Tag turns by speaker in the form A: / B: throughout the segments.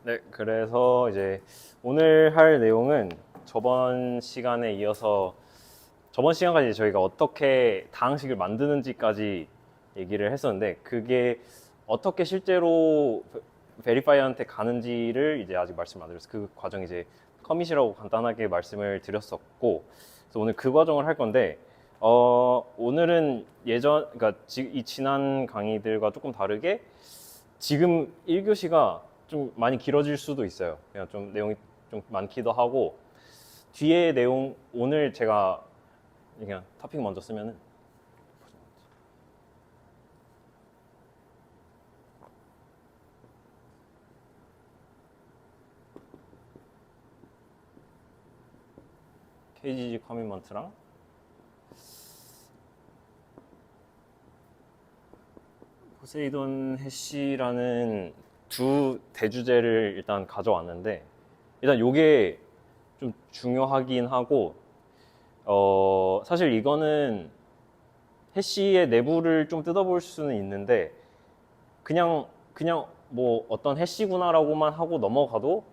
A: 네, 그래서 이제 오늘 할 내용은 저번 시간에 이어서 저번 시간까지 저희가 어떻게 다항식을 만드는지까지 얘기를 했었는데 그게 어떻게 실제로 베리파이어한테 가는지를 이제 아직 말씀 안 드렸어요. 그 과정이 이제 커밋이라고 간단하게 말씀을 드렸었고 그래서 오늘 그 과정을 할 건데 오늘은 그러니까 이 지난 강의들과 조금 다르게 지금 1교시가 좀 많이 길어질 수도 있어요. 그냥 좀 내용이 좀 많기도 하고 뒤에 내용 오늘 제가 그냥 토픽 먼저 쓰면은 KGG 커미먼트랑 포세이돈 해시라는 두 대주제를 일단 가져왔는데 일단 요게 좀 중요하긴 하고 사실 이거는 해시의 내부를 좀 뜯어볼 수는 있는데 그냥 뭐 어떤 해시구나라고만 하고 넘어가도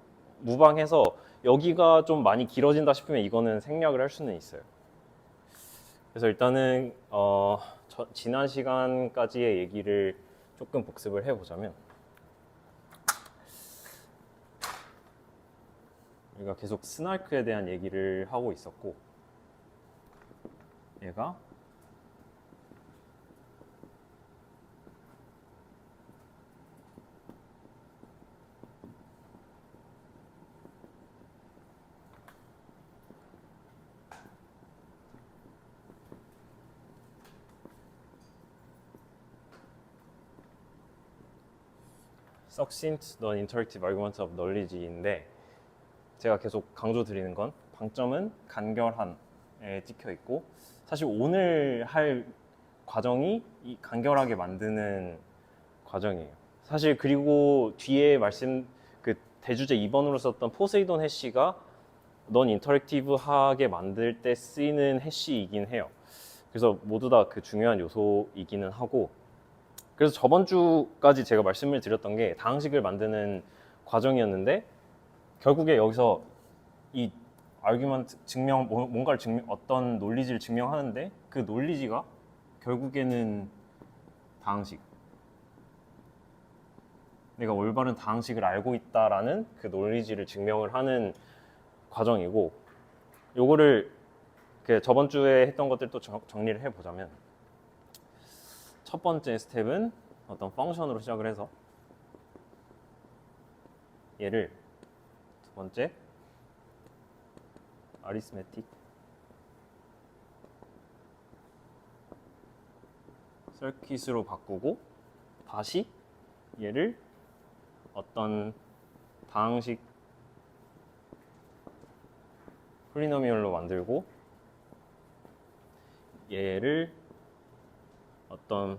A: 무방해서 여기가 좀 많이 길어진다 싶으면 이거는 생략을 할 수는 있어요. 그래서 일단은 지난 시간까지의 얘기를 조금 복습을 해보자면 우리가 계속 스날크에 대한 얘기를 하고 있었고 얘가 succinct non-interactive argument of knowledge인데 제가 계속 강조드리는 건 방점은 간결한에 찍혀 있고 사실 오늘 할 과정이 이 간결하게 만드는 과정이에요. 사실 그리고 뒤에 그 대주제 2번으로 썼던 포세이돈 해시가 넌 인터랙티브하게 만들 때 쓰이는 해시이긴 해요. 그래서 모두 다 그 중요한 요소이기는 하고 그래서 저번 주까지 제가 말씀을 드렸던 게 다항식을 만드는 과정이었는데 결국에 여기서 이 아규먼트 뭔가를 어떤 논리지를 증명하는데 그 논리지가 결국에는 다항식 내가 올바른 다항식을 알고 있다라는 그 논리지를 증명을 하는 과정이고 요거를 저번 주에 했던 것들 또 정리를 해보자면 첫 번째 스텝은 어떤 펑션으로 시작을 해서 얘를 두 번째 아리스메틱 서킷으로 바꾸고 다시 얘를 어떤 다항식 폴리노미얼로 만들고 얘를 어떤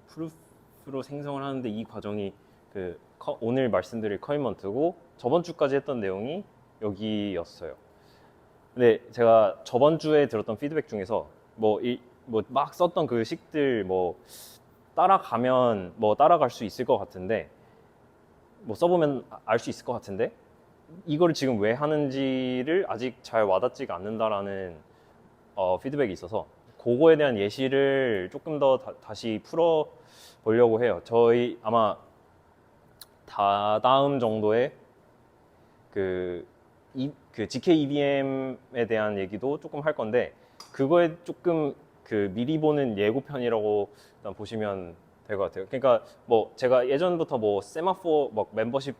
A: 프루프로 생성을 하는데 이 과정이 오늘 말씀드릴 커미먼트고 저번 주까지 했던 내용이 여기였어요. 근데 제가 저번 주에 들었던 피드백 중에서 막 썼던 그 식들 따라가면 따라갈 수 있을 것 같은데 써보면 알 수 있을 것 같은데 이거를 지금 왜 하는지를 아직 잘 와닿지가 않는다라는 피드백이 있어서 그거에 대한 예시를 조금 더 다시 풀어 보려고 해요. 저희 아마 다음 정도에 그 GK EVM에 대한 얘기도 조금 할 건데 그거에 조금 미리 보는 예고편이라고 일단 보시면 될 것 같아요. 그러니까 제가 예전부터 세마포 멤버십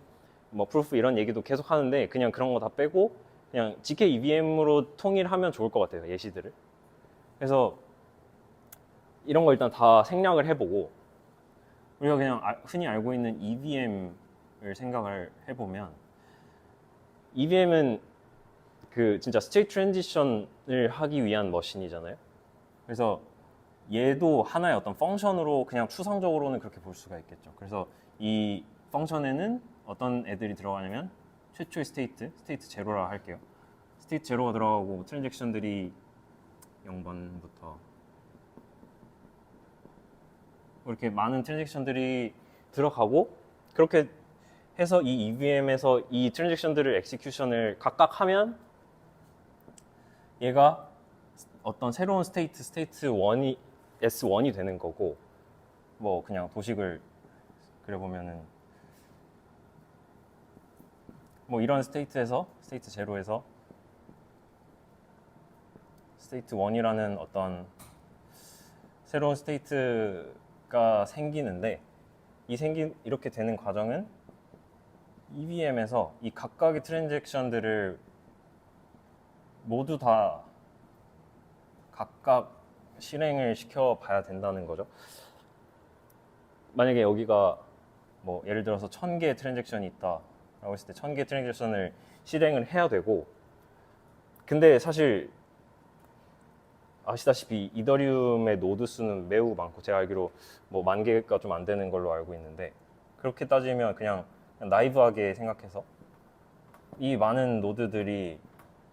A: 프루프 이런 얘기도 계속 하는데 그냥 그런 거 다 빼고 그냥 GK EVM으로 통일하면 좋을 것 같아요. 예시들을. 그래서 이런 거 일단 다 생략을 해보고 우리가 그냥 흔히 알고 있는 EVM을 생각을 해보면 EVM은 진짜 스테이트 트랜지션을 하기 위한 머신이잖아요. 그래서 얘도 하나의 어떤 펑션으로 그냥 추상적으로는 그렇게 볼 수가 있겠죠. 그래서 이 펑션에는 어떤 애들이 들어가냐면 최초의 스테이트 제로라 할게요. 스테이트 제로가 들어가고 트랜잭션들이 0번부터 이렇게 많은 트랜잭션들이 들어가고 그렇게 해서 이 EVM에서 이 트랜잭션들을 엑시큐션을 각각 하면 얘가 어떤 새로운 스테이트 1이 S1이 되는 거고, 뭐 그냥 도식을 그려보면은 뭐 이런 스테이트에서 스테이트 0에서 스테이트 1이라는 어떤 새로운 스테이트가 생기는데, 이렇게 되는 과정은 EVM에서 이 각각의 트랜잭션들을 모두 다 각각 실행을 시켜 봐야 된다는 거죠. 만약에 여기가 뭐 예를 들어서 1000개의 트랜잭션이 있다 라고 했을 때 1000개의 트랜잭션을 실행을 해야 되고, 근데 사실 아시다시피 이더리움의 노드 수는 매우 많고, 제가 알기로 뭐 10,000개가 좀 안 되는 걸로 알고 있는데, 그렇게 따지면 그냥 나이브하게 생각해서 이 많은 노드들이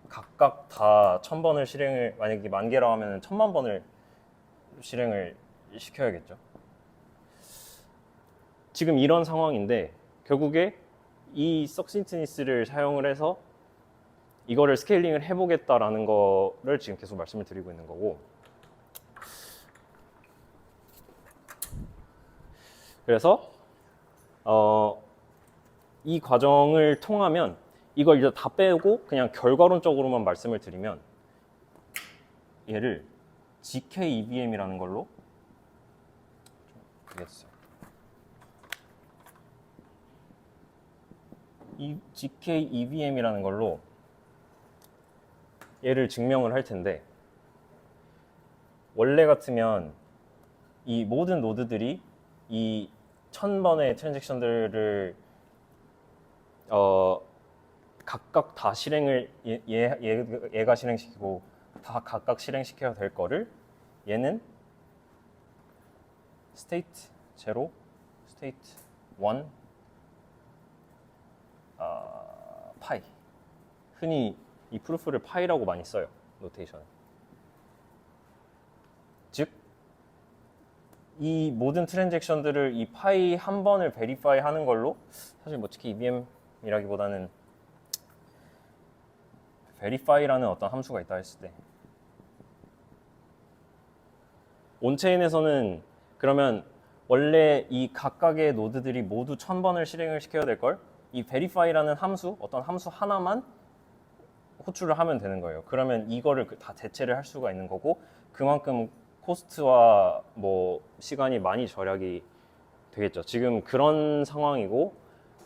A: 각각 다 1000번을 실행을, 만약에 10,000개라고 하면 1000만 번을 실행을 시켜야겠죠. 지금 이런 상황인데 결국에 이 석신트니스를 사용을 해서 이거를 스케일링을 해보겠다라는 거를 지금 계속 말씀을 드리고 있는 거고, 그래서 이 과정을 통하면 이걸 이제 다 빼고 그냥 결과론적으로만 말씀을 드리면 얘를 GK EVM이라는 걸로 보겠어요. 이 GK EVM이라는 걸로 얘를 증명을 할 텐데, 원래 같으면 이 모든 노드들이 이 1000번의 트랜잭션들을 각각 다 실행을 얘가 실행시키고 다 각각 실행시켜야 될 거를 얘는 스테이트 0, 스테이트 1, 파이, 흔히 이 프루프를 파이라고 많이 써요, 노테이션에. 즉, 이 모든 트랜잭션들을 이 파이 한 번을 베리파이 하는 걸로, 사실 뭐 특히 EVM이라기보다는 verify라는 어떤 함수가 있다 했을 때, 온체인에서는 그러면 원래 이 각각의 노드들이 모두 1000번을 실행을 시켜야 될 걸 이 verify라는 함수, 어떤 함수 하나만 호출을 하면 되는 거예요. 그러면 이거를 다 대체를 할 수가 있는 거고, 그만큼 코스트와 뭐 시간이 많이 절약이 되겠죠. 지금 그런 상황이고,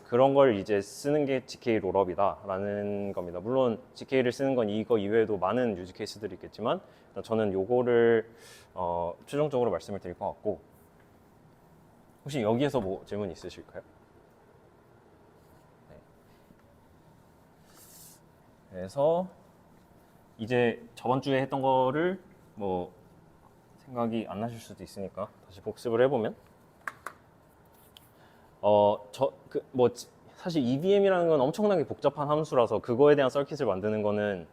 A: 그런 걸 이제 쓰는 게 GK 롤업이다라는 겁니다. 물론 GK를 쓰는 건 이거 이외에도 많은 유즈 케이스들이 있겠지만, 저는 요거를 최종적으로 말씀을 드릴 것 같고, 혹시 여기에서 뭐 질문 있으실까요? 네. 그래서 이제 저번 주에 했던 거를 뭐 생각이 안 나실 수도 있으니까 다시 복습을 해보면, 사실 EVM이라는 건 엄청나게 복잡한 함수라서 그거에 대한 서킷을 만드는 거는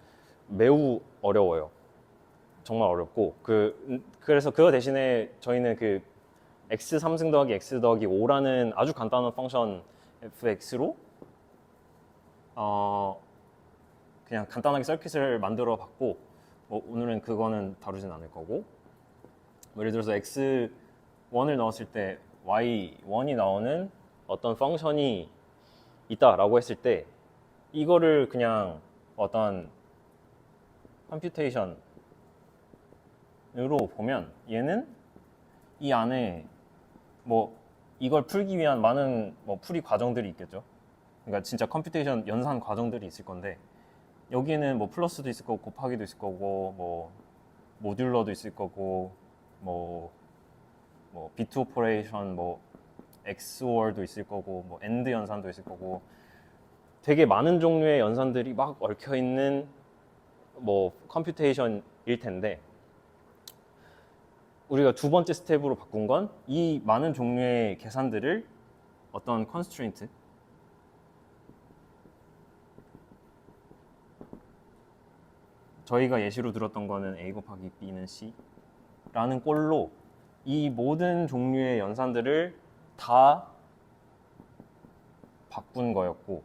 A: 매우 어려워요. 정말 어렵고, 그래서 그거 대신에 저희는 그 x 3승 더하기 x 더하기 5라는 아주 간단한 펑션 fx로 그냥 간단하게 서킷을 만들어 봤고, 뭐 오늘은 그거는 다루진 않을 거고, 뭐 예를 들어서 x1을 넣었을 때 y1이 나오는 어떤 펑션이 있다라고 했을 때, 이거를 그냥 어떤 컴퓨테이션으로 보면 얘는 이 안에 뭐 이걸 풀기 위한 많은 뭐 풀이 과정들이 있겠죠. 그러니까 진짜 컴퓨테이션 연산 과정들이 있을 건데, 여기에는 뭐 플러스도 있을 거고 곱하기도 있을 거고 뭐 모듈러도 있을 거고 뭐 비트 오퍼레이션, 뭐 XOR도 있을 거고 뭐 AND 연산도 있을 거고, 되게 많은 종류의 연산들이 막 얽혀 있는 뭐 컴퓨테이션일 텐데, 우리가 두 번째 스텝으로 바꾼 건 이 많은 종류의 계산들을 어떤 컨스트레인트, 저희가 예시로 들었던 거는 A 곱하기 B는 C라는 꼴로 이 모든 종류의 연산들을 다 바꾼 거였고,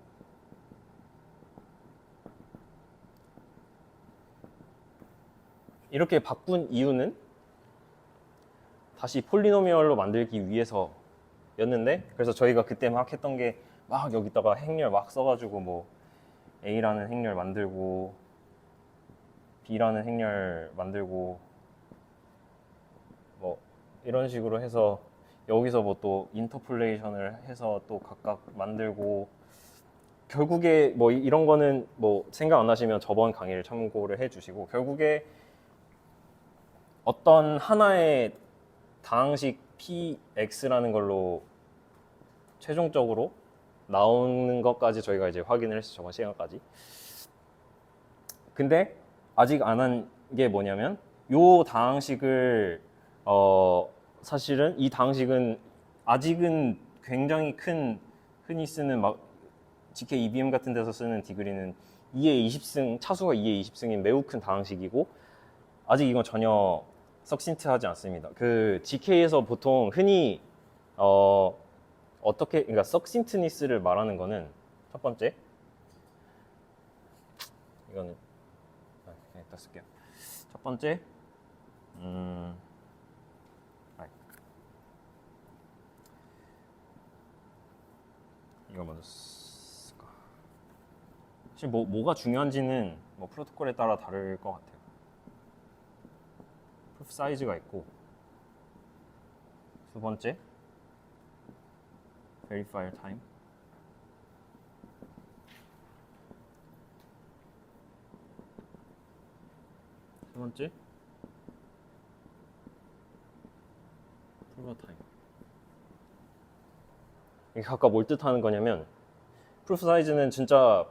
A: 이렇게 바꾼 이유는 다시 폴리노미얼로 만들기 위해서였는데, 그래서 저희가 그때 막 했던 게 막 여기다가 행렬 막 써가지고 뭐 A라는 행렬 만들고 B라는 행렬 만들고 뭐 이런 식으로 해서 여기서 뭐 또 인터폴레이션을 해서 또 각각 만들고, 결국에 뭐 이런 거는 뭐 생각 안 나시면 저번 강의를 참고를 해 주시고, 결국에 어떤 하나의 다항식 px라는 걸로 최종적으로 나오는 것까지 저희가 이제 확인을 했어요, 저번 시간까지. 근데 아직 안 한 게 뭐냐면, 요 다항식을 사실은 이 다항식은 아직은 굉장히 큰, 흔히 쓰는 막 GK EBM 같은 데서 쓰는 디그리는 2의 20승, 차수가 2의 20승인 매우 큰 다항식이고, 아직 이건 전혀 석신트하지 않습니다. 그 GK에서 보통 흔히 어떻게, 그러니까 석신트니스를 말하는 거는, 첫 번째, 이거는 그냥 이따 쓸게요. 첫 번째, 이거 먼저 쓸까? 사실 뭐가 중요한지는 뭐 프로토콜에 따라 다를 것 같아요. 프루프 사이즈가 있고, 두 번째, verifier time. 세 번째, 프루프 타임. 이게 각각 뭘 뜻하는 거냐면, 프루프 사이즈는 진짜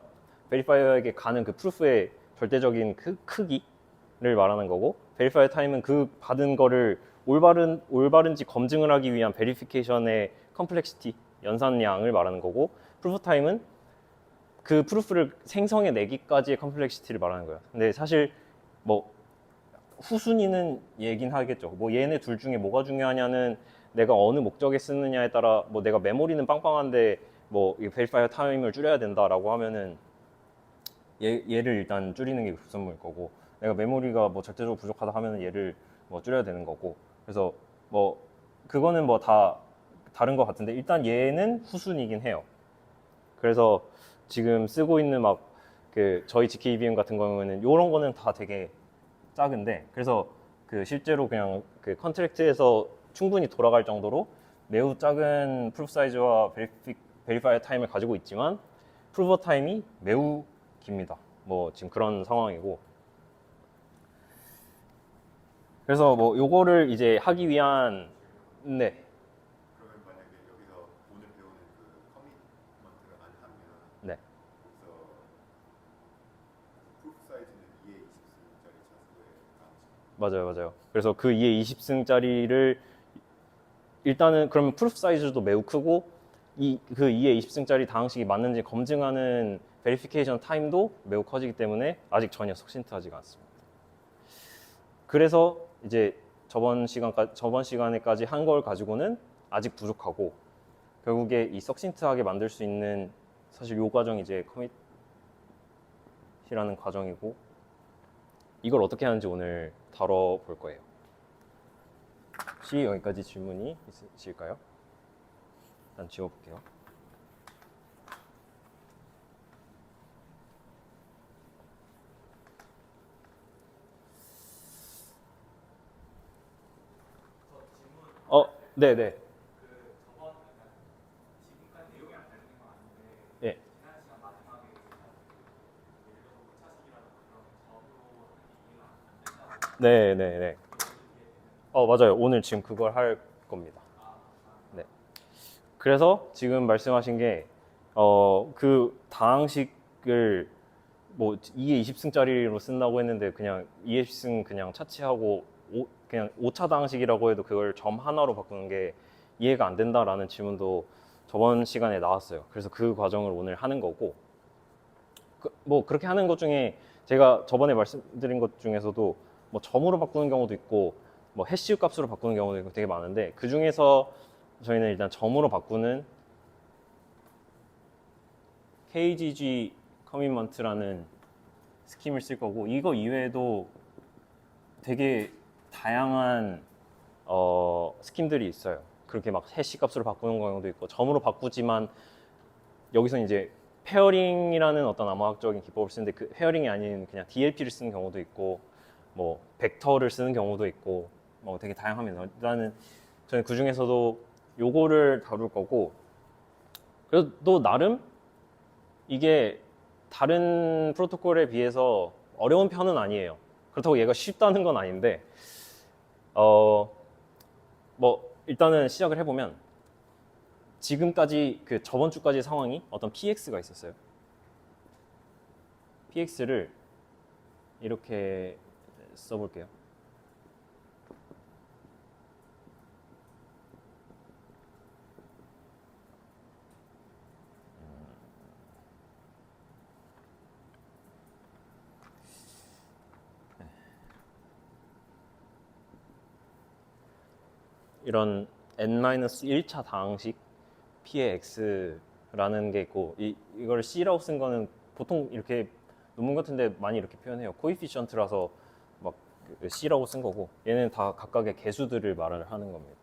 A: 베리파이어에게 가는 그 프루프의 절대적인 크기를 말하는 거고, 베리파이어 타임은 그 받은 거를 올바른지 검증을 하기 위한 베리피케이션의 컴플렉시티, 연산량을 말하는 거고, 프루프 타임은 그 프루프를 생성해 내기까지의 컴플렉시티를 말하는 거예요. 근데 사실 뭐 후순위는 얘긴 하겠죠. 뭐 얘네 둘 중에 뭐가 중요하냐는, 내가 어느 목적에 쓰느냐에 따라, 뭐 내가 메모리는 빵빵한데 뭐 이 베리파이어 타임을 줄여야 된다라고 하면은 얘를 일단 줄이는 게 급선무일 거고, 내가 메모리가 뭐 절대적으로 부족하다 하면은 얘를 뭐 줄여야 되는 거고, 그래서 뭐 그거는 뭐 다 다른 것 같은데, 일단 얘는 후순위긴 해요. 그래서 지금 쓰고 있는 막 그 저희 GKBM 같은 경우에는 이런 거는 다 되게 작은데, 그래서 그 실제로 그냥 그 컨트랙트에서 충분히 돌아갈 정도로 매우 작은 프루프 사이즈와 베리파이어 타임을 가지고 있지만, 프루버 타임이 매우 깁니다. 뭐 지금 그런 상황이고, 그래서 뭐 요거를 이제 하기 위한, 네,
B: 그러면 만약에 여기서 오늘 배우는 그 커미트먼트를 안 하면
A: 네,
B: 여기서 프루프 사이즈는 2의 20승짜리 차수의 다항식.
A: 맞아요. 그래서 그 2의 20승짜리를 일단은, 그러면 프루프 사이즈도 매우 크고, 그 2의 20승짜리 다항식이 맞는지 검증하는 베리피케이션 타임도 매우 커지기 때문에 아직 전혀 석신트하지가 않습니다. 그래서 이제 저번 시간에까지 한 걸 가지고는 아직 부족하고, 결국에 이 석신트하게 만들 수 있는, 사실 요 과정이 이제 커밋이라는 과정이고, 이걸 어떻게 하는지 오늘 다뤄볼 거예요. 혹시 여기까지 질문이 있으실까요? 일단 지워볼게요. 네네. 예. 네네네. 맞아요. 오늘 지금 그걸 할 겁니다. 네. 그래서 지금 말씀하신 게, 그 다항식을 뭐 2의 20승짜리로 쓴다고 했는데, 그냥 2의 10승 그냥 차치하고 그냥 5차 다항식이라고 해도 그걸 점 하나로 바꾸는 게 이해가 안 된다라는 질문도 저번 시간에 나왔어요. 그래서 그 과정을 오늘 하는 거고, 뭐 그렇게 하는 것 중에 제가 저번에 말씀드린 것 중에서도 뭐 점으로 바꾸는 경우도 있고, 뭐 해시 값으로 바꾸는 경우도 있고 되게 많은데, 그 중에서 저희는 일단 점으로 바꾸는 KGG 커밋먼트라는 스킴을 쓸 거고, 이거 이외에도 되게 다양한 스킴들이 있어요. 그렇게 막 해시 값으로 바꾸는 경우도 있고, 점으로 바꾸지만 여기서 이제 페어링이라는 어떤 암호학적인 기법을 쓰는데 그 페어링이 아닌 그냥 DLP를 쓰는 경우도 있고, 뭐 벡터를 쓰는 경우도 있고, 뭐 되게 다양합니다. 일단은 저는 그 중에서도 요거를 다룰 거고, 그래도 나름 이게 다른 프로토콜에 비해서 어려운 편은 아니에요. 그렇다고 얘가 쉽다는 건 아닌데, 뭐 일단은 시작을 해보면, 지금까지 그 저번 주까지 상황이 어떤 PX가 있었어요. PX를 이렇게 써볼게요. 이런 n-1차 다항식 p의 x라는 게 있고, 이걸 c라고 쓴 거는 보통 이렇게 논문 같은데 많이 이렇게 표현해요. 코이피션트라서 막 c라고 쓴 거고, 얘는 다 각각의 개수들을 말을 하는 겁니다.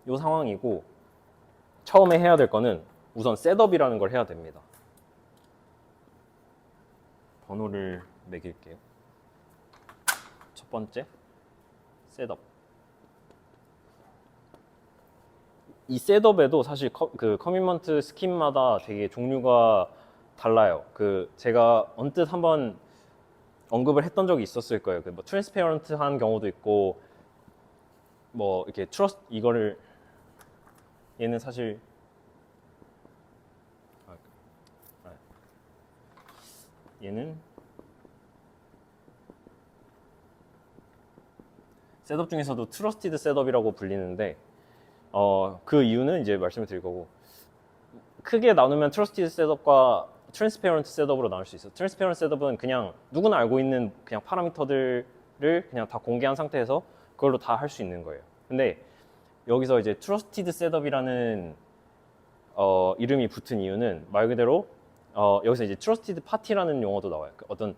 A: 이 상황이고, 처음에 해야 될 거는 우선 셋업이라는 걸 해야 됩니다. 번호를 매길게요. 첫 번째, 셋업. 이 셋업에도 사실 그 커밋먼트 스킨마다 되게 종류가 달라요. 그 제가 언뜻 한번 언급을 했던 적이 있었을 거예요. 그 뭐 트랜스페어런트한 경우도 있고, 뭐 이렇게 트러스트 이거를 얘는 사실 얘는 셋업 중에서도 트러스티드 셋업이라고 불리는데, 그 이유는 이제 말씀을 드릴 거고, 크게 나누면 트러스티드 셋업과 트랜스페어런트 셋업으로 나눌 수 있어요. 트랜스페어런트 셋업은 그냥 누구나 알고 있는 그냥 파라미터들을 그냥 다 공개한 상태에서 그걸로 다 할 수 있는 거예요. 근데 여기서 이제 트러스티드 셋업이라는 이름이 붙은 이유는 말 그대로 여기서 이제 트러스티드 파티라는 용어도 나와요. 어떤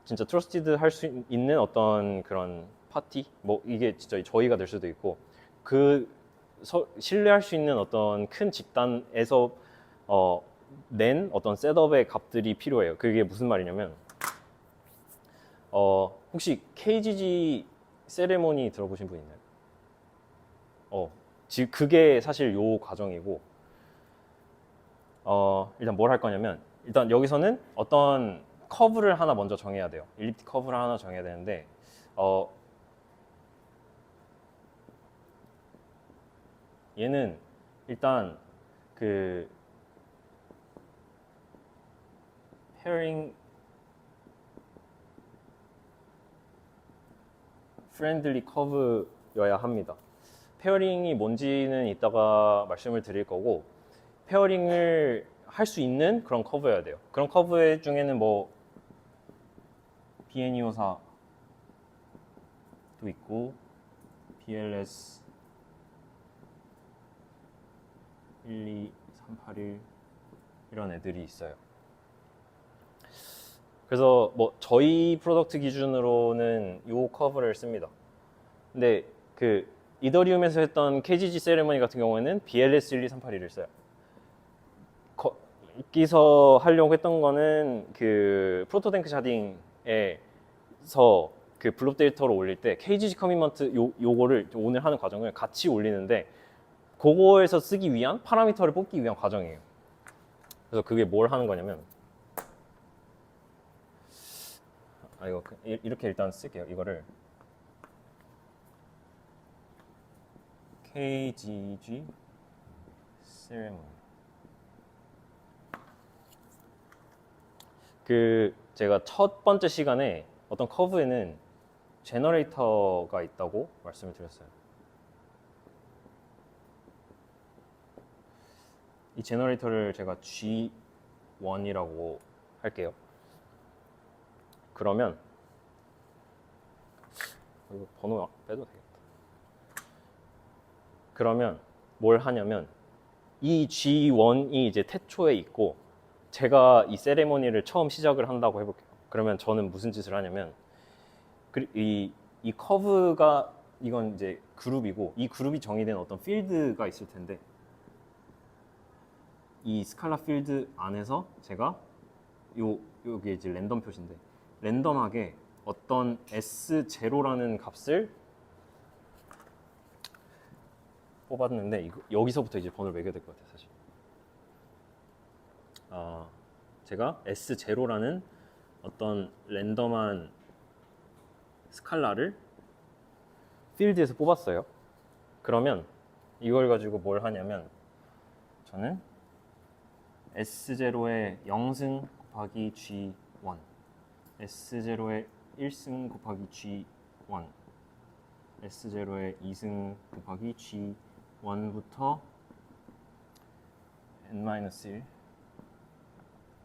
A: 진짜 트러스티드 할 수 있는 어떤 그런 파티, 뭐 이게 진짜 저희가 될 수도 있고, 그 신뢰할 수 있는 어떤 큰 집단에서 낸 어떤 셋업의 값들이 필요해요. 그게 무슨 말이냐면, 혹시 KGG 세레모니 들어보신 분 있나요? 지금 그게 사실 요 과정이고, 일단 뭘 할 거냐면, 일단 여기서는 어떤 커브를 하나 먼저 정해야 돼요. 일리프틱 커브를 하나 정해야 되는데, 얘는 일단 그 페어링 프렌들리 커브여야 합니다. 페어링이 뭔지는 이따가 말씀을 드릴 거고, 페어링을 할 수 있는 그런 커브여야 돼요. 그런 커브 중에는 뭐 BN254도 있고, BLS 12381 이런 애들이 있어요. 그래서 뭐 저희 프로덕트 기준으로는 요 커브를 씁니다. 근데 그 이더리움에서 했던 KGG 세레머니 같은 경우에는 BLS 12381을 써요. 여기서 하려고 했던 거는 그 프로토탱크 샤딩에서 그 블록 데이터를 올릴 때 KGG 커밋먼트 요거를 오늘 하는 과정을 같이 올리는데, 그거에서 쓰기 위한 파라미터를 뽑기 위한 과정이에요. 그래서 그게 뭘 하는 거냐면, 이거 이렇게 일단 쓸게요. 이거를 KGG 세레모니. 그 제가 첫 번째 시간에 어떤 커브에는 제너레이터가 있다고 말씀을 드렸어요. 이 제너레이터를 제가 G1이라고 할게요. 그러면 이거 번호 빼도 되겠다. 그러면 뭘 하냐면, 이 G1이 이제 태초에 있고, 제가 이 세레모니를 처음 시작을 한다고 해볼게요. 그러면 저는 무슨 짓을 하냐면 이 커브가 이건 이제 그룹이고 이 그룹이 정의된 어떤 필드가 있을 텐데 이 스칼라 필드 안에서 제가 여기 이제 랜덤 표시인데 랜덤하게 어떤 S0라는 값을 뽑았는데 여기서부터 이제 번호를 매겨야 될 것 같아요, 사실. 제가 S0라는 어떤 랜덤한 스칼라를 필드에서 뽑았어요. 그러면 이걸 가지고 뭘 하냐면 저는 S0의 0승 곱하기 G1 S0의 1승 곱하기 G1 S0의 2승 곱하기 G1부터 N-1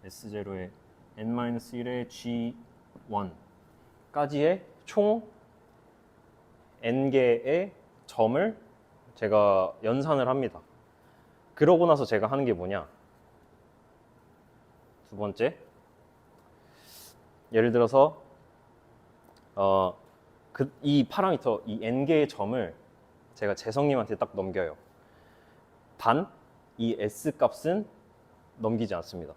A: S0의 N-1의 G1까지의 총 N개의 점을 제가 연산을 합니다. 그러고 나서 제가 하는 게 뭐냐? 두 번째, 예를 들어서 이 파라미터, 이 N개의 점을 제가 재성님한테 딱 넘겨요. 단, 이 S 값은 넘기지 않습니다.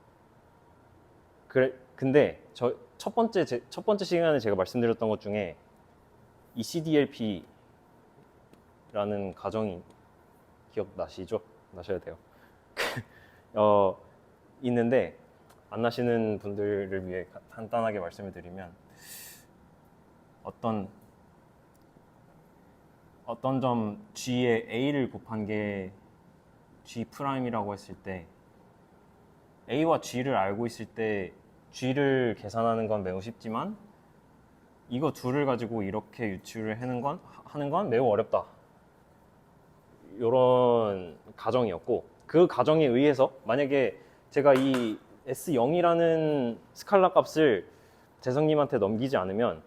A: 근데 첫 번째 시간에 제가 말씀드렸던 것 중에 이 CDLP라는 가정이 기억나시죠? 나셔야 돼요. 있는데 안 나시는 분들을 위해 간단하게 말씀을 드리면 어떤 점 G에 A를 곱한 게 G'이라고 했을 때 A와 G를 알고 있을 때 G를 계산하는 건 매우 쉽지만 이거 둘을 가지고 이렇게 유추를 하는 건 매우 어렵다. 이런 가정이었고 그 가정에 의해서 만약에 제가 이 S0이라는 스칼라 값을 재성님한테 넘기지 않으면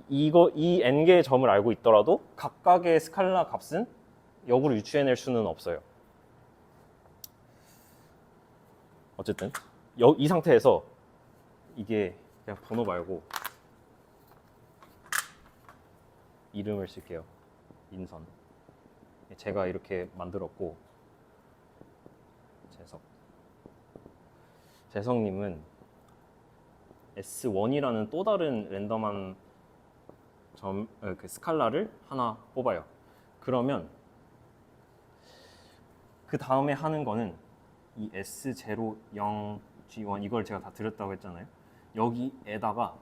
A: 이 n개의 점을 알고 있더라도 각각의 스칼라 값은 역으로 유추해낼 수는 없어요. 어쨌든 이 상태에서 이게 그냥 번호 말고 이름을 쓸게요. 인선. 제가 이렇게 만들었고 재성님은 S1이라는 또 다른 랜덤한 그 스칼라를 하나 뽑아요. 그러면 그 다음에 하는 거는 이 S0, 0, G1 이걸 제가 다 드렸다고 했잖아요. 여기에다가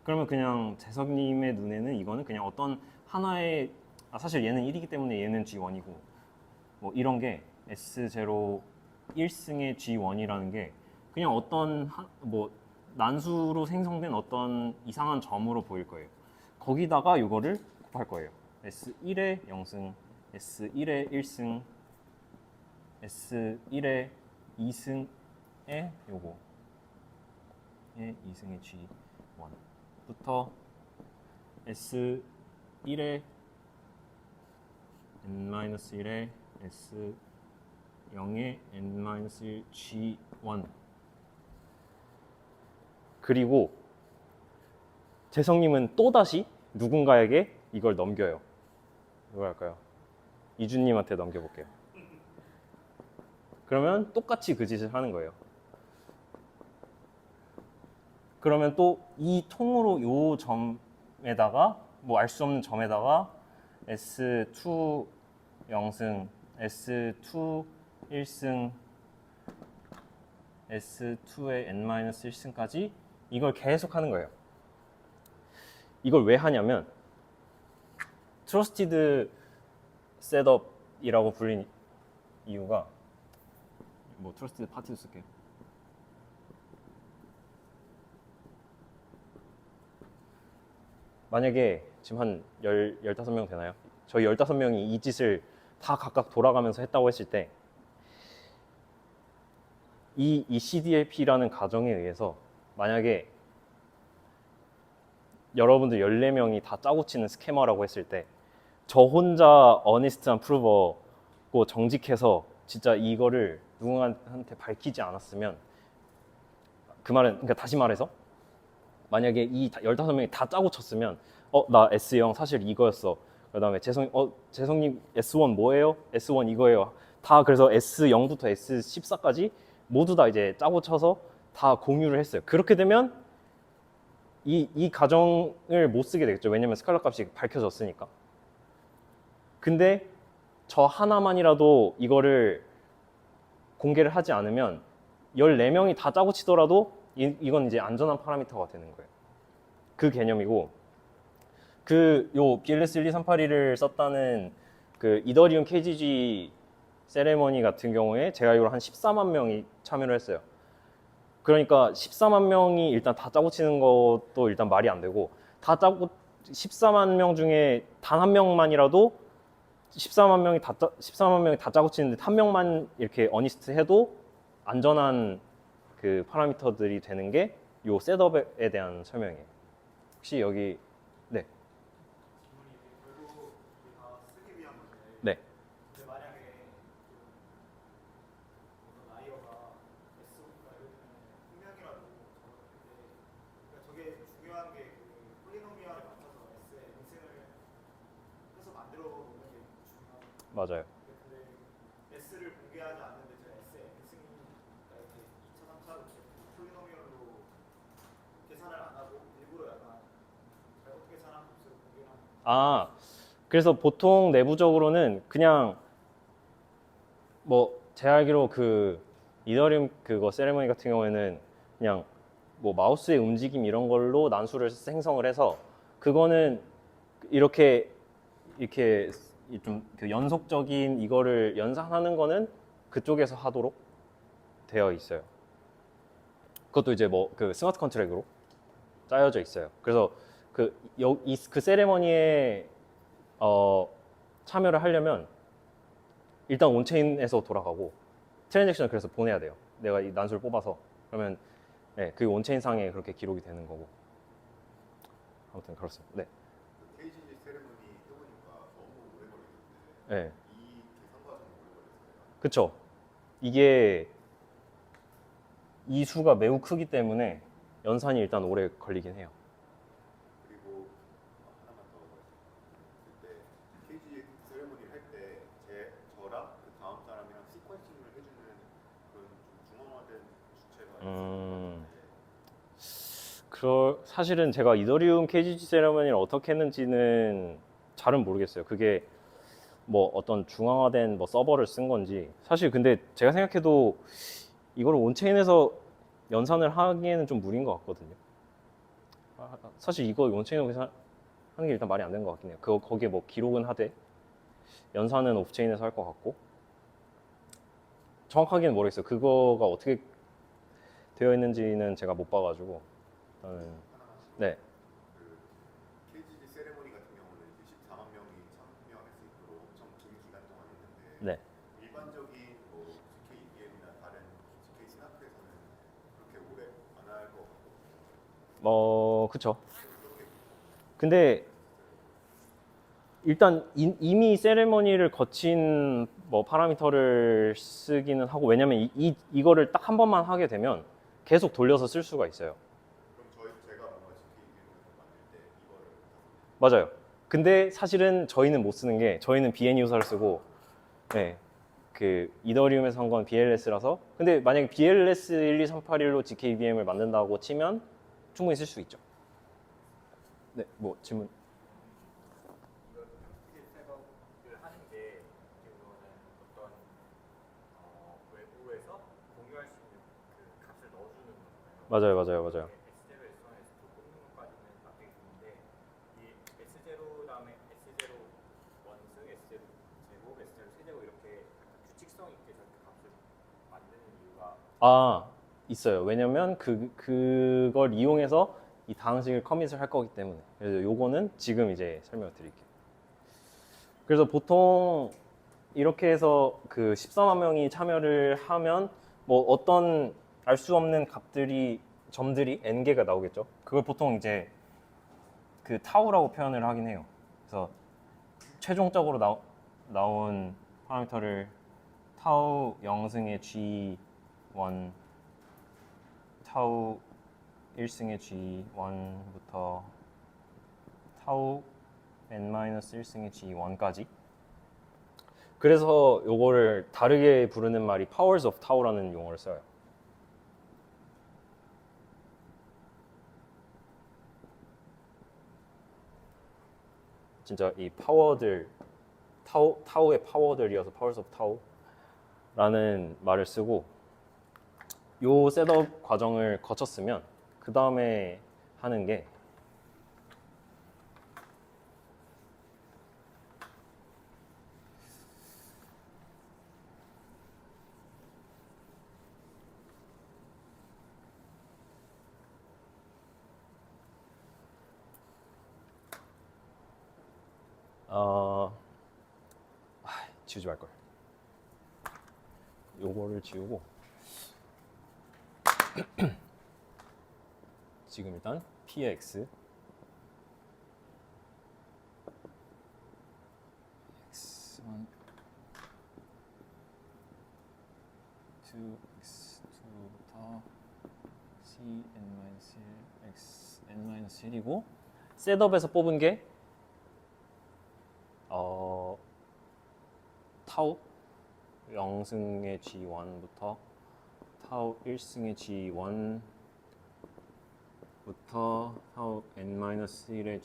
A: 그러면 그냥 재석님의 눈에는 이거는 그냥 어떤 하나의 사실 얘는 1이기 때문에 얘는 G1이고 뭐 이런 게 S0 1승의 G1이라는 게 그냥 어떤 뭐 난수로 생성된 어떤 이상한 점으로 보일 거예요. 거기다가 이거를 곱할 거예요. S1의 0승, S1의 1승, S1의 2승의 요거 의 2승의 G1부터 S1의 N-1의 S0의 N-1 G1 그리고 재성님은 또다시 누군가에게 이걸 넘겨요. 누가 할까요? 이준님한테 넘겨볼게요. 그러면 똑같이 그 짓을 하는 거예요. 그러면 또 이 통으로 요 점에다가 뭐 알 수 없는 점에다가 S2 0승, S2 1승, S2의 N-1승까지 이걸 계속 하는 거예요. 이걸 왜 하냐면 트러스티드 셋업이라고 불린 이유가 뭐 트러스티드 파티도 쓸게요. 만약에 지금 한 15명 되나요? 저희 15명이 이 짓을 다 각각 돌아가면서 했다고 했을 때 이 CDLP라는 가정에 의해서 만약에 여러분들 14명이 다 짜고 치는 스캐머라고 했을 때 저 혼자 어니스트한 프루버고 정직해서 진짜 이거를 누군가한테 밝히지 않았으면 그 말은 그러니까 다시 말해서 만약에 이 15명이 다 짜고 쳤으면 나 S0 사실 이거였어. 그다음에 재성님 S1 뭐예요? S1 이거예요. 다 그래서 S0부터 S14까지 모두 다 이제 짜고 쳐서 다 공유를 했어요. 그렇게 되면 이 가정을 못 쓰게 되겠죠. 왜냐면 스칼라 값이 밝혀졌으니까. 근데 저 하나만이라도 이거를 공개를 하지 않으면 14명이 다 짜고 치더라도 이건 이제 안전한 파라미터가 되는 거예요. 그 개념이고 요 BLS 12381을 썼다는 그 이더리움 KGG 세레머니 같은 경우에 제가 알기로 한 14만 명이 참여를 했어요. 그러니까 14만 명이 일단 다 짜고 치는 것도 일단 말이 안 되고 14만 명 중에 단 한 명만이라도 14만 명이 다 짜고 치는데 한 명만 이렇게 어니스트 해도 안전한 그 파라미터들이 되는 게 요 셋업에 대한 설명이에요. 혹시 여기 네.
B: 질문이 결국 우리 다 쓰기 위한 건데.
A: 네.
B: 근데 만약에 어떤 라이어가 S가 예를 들면 분명이라도 적었을 때, 그러니까 저게 중요한 게 그 폴리노미얼에 맞춰서 S의 인생을 해서 만들어 보는 게 중요한.
A: 맞아요.
B: 근데 S를 공개하지 않는데 제가 S의 인생이 이렇게 2차, 3차로 폴리노미얼로 계산을 안 하고 일부러 약간 잘못 계산한 값을 공개하는.
A: 그래서 보통 내부적으로는 그냥 뭐 제가 알기로 그 이더리움 그거 세레머니 같은 경우에는 그냥 뭐 마우스의 움직임 이런 걸로 난수를 생성을 해서 그거는 이렇게 좀 그 연속적인 이거를 연산하는 거는 그쪽에서 하도록 되어 있어요. 그것도 이제 뭐 그 스마트 컨트랙으로 짜여져 있어요. 그래서 그 세레머니에 참여를 하려면 일단 온체인에서 돌아가고 트랜잭션을 그래서 보내야 돼요. 내가 이 난수를 뽑아서 그러면 네, 그 온체인 상에 그렇게 기록이 되는 거고. 아무튼 그렇습니다. 네.
B: 그 KGG 세레머니 해보니까 너무 오래 걸리는데
A: 네.
B: 이 계산 과정이 오래 걸렸어요.
A: 그쵸. 이게 이 수가 매우 크기 때문에 연산이 일단 오래 걸리긴 해요.
B: 그리고 하나만 더 말씀드릴 때 KGG 세레머니를 할 때 저랑 그 다음 사람이랑 시퀀싱을 해주는 그런 좀 중앙화된 주체가 있었는데
A: 사실은 제가 이더리움 KGG 세레머니를 어떻게 했는지는 잘은 모르겠어요. 그게 뭐 어떤 중앙화된 뭐 서버를 쓴 건지. 사실 근데 제가 생각해도 이걸 온체인에서 연산을 하기에는 좀 무리인 것 같거든요. 사실 이거 온체인에서 하는 게 일단 말이 안 되는 것 같긴 해요. 거기에 뭐 기록은 하되 연산은 오프체인에서 할 것 같고 정확하게는 모르겠어요. 그거가 어떻게 되어 있는지는 제가 못 봐가지고 일단은 네.
B: 그 KGG 세레머니 같은 경우는 이제 14만 명이 참여할 수 있도록 엄청 긴 기간 동안 했는데
A: 네.
B: 일반적인 뭐 GK EVM이나 다른 GK 스나프에서는 그렇게 오래 안 할 것 같고.
A: 그쵸. 근데 일단 이미 세레머니를 거친 뭐 파라미터를 쓰기는 하고 왜냐면 이거를 딱 한 번만 하게 되면 계속 돌려서 쓸 수가 있어요.
B: 그럼 제가 뭔가 GK EVM을 만들 때 이거를
A: 맞아요. 근데 사실은 저희는 못 쓰는 게 저희는 BN 유사를 쓰고 네, 그 이더리움에서 한 건 BLS라서 근데 만약에 BLS 12381로 GKVM을 만든다고 치면 충분히 쓸 수 있죠. 네, 뭐 질문.
C: 셋업을 하는 게 결국은 어떤 외부에서 공유할 수 있는 그 값을 넣어주는 거잖아요.
A: 맞아요.
C: S0, S1, S2 뽑는 것까지는 맞겠는데 이 S0 다음에 S0 원승, S0 제곱, S0 세제곱 이렇게 규칙성 있게 저렇게 값을 만드는 이유가
A: 있어요. 왜냐면 그걸 이용해서 이 다항식을 커밋을 할 거기 때문에. 그래서 요거는 지금 이제 설명을 드릴게요. 그래서 보통 이렇게 해서 그 14만 명이 참여를 하면 뭐 어떤 알 수 없는 점들이 n개가 나오겠죠. 그걸 보통 이제 그 타우라고 표현을 하긴 해요. 그래서 최종적으로 나온 파라미터를 타우 0승의 G1 타우 1승의 G1부터 타우 n-1승의 G1까지. 그래서 요거를 다르게 부르는 말이 powers of tau라는 용어를 써요. 진짜 이 파워들, 타우의 파워들이어서 powers of tau라는 말을 쓰고, 요 셋업 과정을 거쳤으면 그 다음에 하는 게 지우지 말걸. 요거를 지우고 지금 일단 P의 X X1 2 X2부터 C n-1 X n-1이고 셋업에서 뽑은 게 타우 0승의 G1부터 타우 1승의 G1부터 타우 n-1의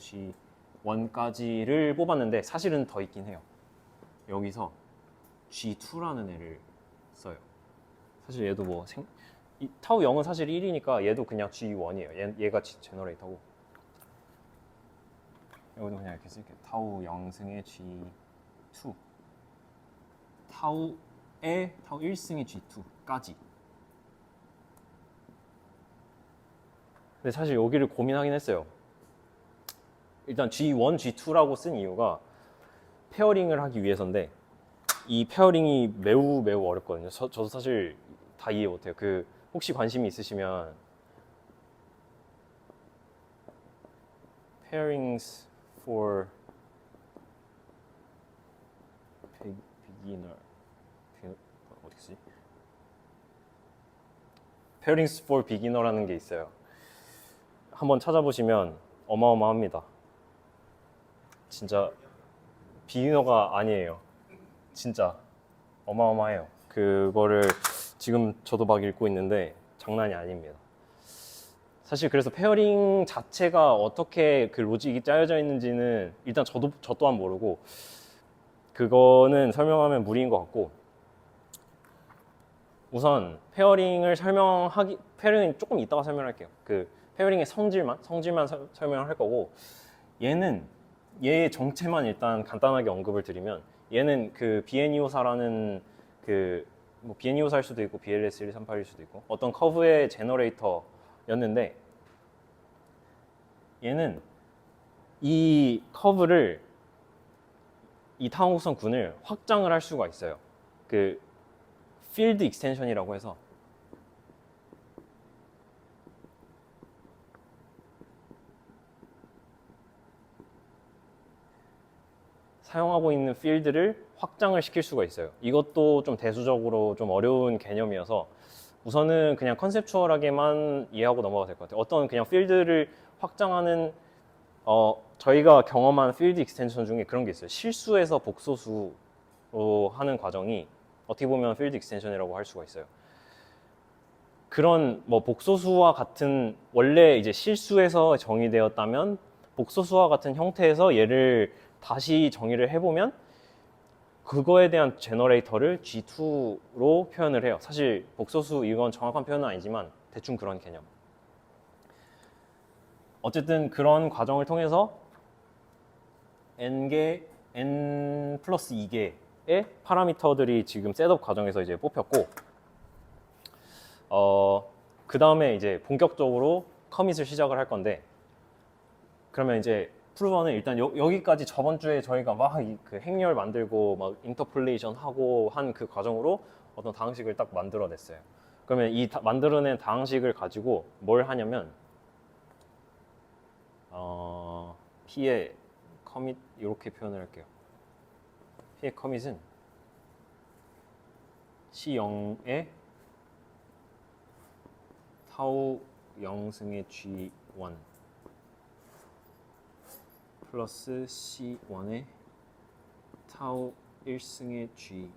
A: G1까지를 뽑았는데 사실은 더 있긴 해요. 여기서 G2라는 애를 써요. 사실 얘도 뭐 타우 0은 사실 1이니까 얘도 그냥 G1이에요. 얘가 제너레이터고 여기도 그냥 이렇게 쓸게요. 타우 0승의 G2 타우 1승의 G2까지. 근데 사실 여기를 고민하긴 했어요. 일단 G1, G2라고 쓴 이유가 페어링을 하기 위해서인데 이 페어링이 매우 어렵거든요. 저도 사실 다 이해 못해요. 혹시 관심이 있으시면 pairings for beginner 어디 있지? pairings for beginner라는 게 있어요. 한번 찾아보시면 어마어마합니다. 진짜 비기너가 아니에요. 진짜 어마어마해요. 그거를 지금 저도 막 읽고 있는데 장난이 아닙니다. 사실 그래서 페어링 자체가 어떻게 그 로직이 짜여져 있는지는 일단 저 또한 모르고 그거는 설명하면 무리인 것 같고 우선 페어링은 조금 이따가 설명할게요. 페어링의 성질만 설명을 할 거고 얘의 정체만 일단 간단하게 언급을 드리면 얘는 비에니오사라는 뭐 비에니오사일 수도 있고 BLS138일 수도 있고 어떤 커브의 제너레이터였는데 얘는 이 커브를 이 타원곡선 군을 확장을 할 수가 있어요. 필드 익스텐션이라고 해서 사용하고 있는 필드를 확장을 시킬 수가 있어요. 이것도 좀 대수적으로 좀 어려운 개념이어서 우선은 그냥 컨셉추얼하게만 이해하고 넘어가도 될 것 같아요. 어떤 그냥 필드를 확장하는 저희가 경험한 필드 익스텐션 중에 그런 게 있어요. 실수에서 복소수로 하는 과정이 어떻게 보면 필드 익스텐션이라고 할 수가 있어요. 그런 뭐 복소수와 같은 원래 이제 실수에서 정의되었다면 복소수와 같은 형태에서 얘를 다시 정의를 해보면 그거에 대한 제너레이터를 G2로 표현을 해요. 사실 복소수 이건 정확한 표현은 아니지만 대충 그런 개념. 어쨌든 그런 과정을 통해서 n 플러스 2개의 파라미터들이 지금 셋업 과정에서 이제 뽑혔고 그 다음에 이제 본격적으로 커밋을 시작을 할 건데 그러면 이제 프루버는 일단 여기까지 저번 주에 저희가 막 그 행렬 만들고 막 인터폴레이션 하고 한 그 과정으로 어떤 다항식을 딱 만들어냈어요. 그러면 이 만들어낸 다항식을 가지고 뭘 하냐면 P의 커밋 이렇게 표현을 할게요. P의 커밋은 C0의 타우 0승의 G1 플러스 C1의 타우 1승의 G1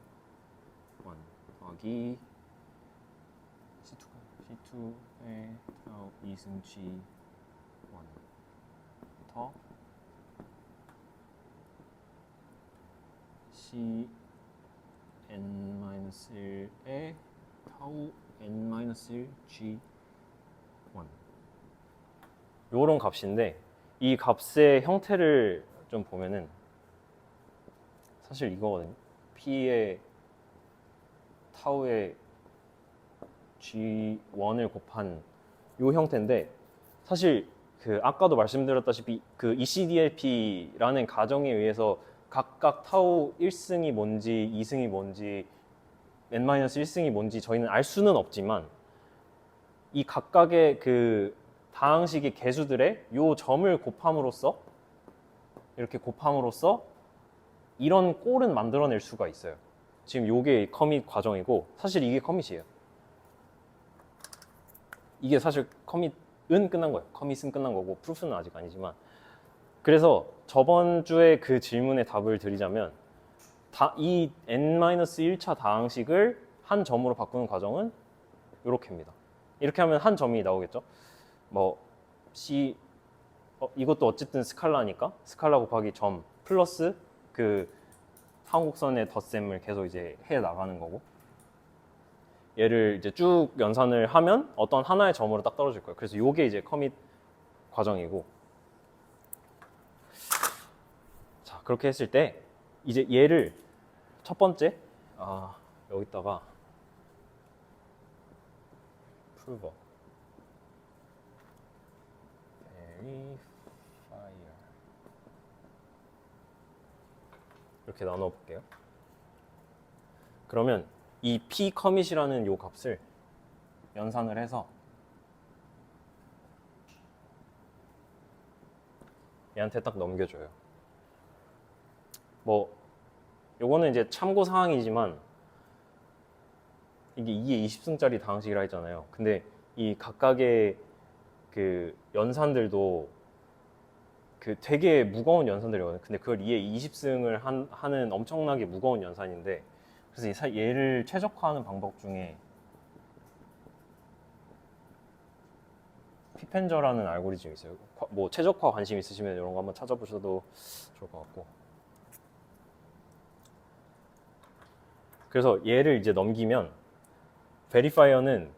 A: 더하기 C2의 타우 2승 G1 더 Cn-1의 타우 n-1 G1 요런 값인데 이 값의 형태를 좀 보면은 사실 이거거든요. P의 타우의 G1을 곱한 요 형태인데 사실 그 아까도 말씀드렸다시피 그 ECDLP라는 가정에 의해서 각각 타우 1승이 뭔지 2승이 뭔지 n-1승이 뭔지 저희는 알 수는 없지만 이 각각의 그 다항식의 개수들의 요 점을 곱함으로써 이렇게 곱함으로써 이런 꼴은 만들어낼 수가 있어요. 지금 요게 커밋 과정이고 사실 이게 커밋이에요. 이게 사실 커밋은 끝난 거예요. 커밋은 끝난 거고 프루프는 아직 아니지만 그래서 저번 주에 그 질문에 답을 드리자면 이 n-1차 다항식을 한 점으로 바꾸는 과정은 이렇게입니다. 이렇게 하면 한 점이 나오겠죠. 뭐 C 이것도 어쨌든 스칼라니까 스칼라 곱하기 점 플러스 그 한국선의 덧셈을 계속 이제 해 나가는 거고 얘를 이제 쭉 연산을 하면 어떤 하나의 점으로 딱 떨어질 거예요. 그래서 요게 이제 커밋 과정이고 자 그렇게 했을 때 이제 얘를 첫 번째 여기다가 prover verifier 이렇게 나눠 볼게요. 그러면 이 p 커밋이라는 요 값을 연산을 해서 얘한테 딱 넘겨줘요. 뭐 요거는 이제 참고 사항이지만 이게 2의 20승짜리 다항식이라 했잖아요. 근데 이 각각의 그 연산들도 그 되게 무거운 연산들이거든요. 근데 그걸 2의 20승을 하는 엄청나게 무거운 연산인데 그래서 얘를 최적화하는 방법 중에 피펜저라는 알고리즘이 있어요. 뭐 최적화 관심 있으시면 이런 거 한번 찾아보셔도 좋을 것 같고 그래서 얘를 이제 넘기면 베리파이어는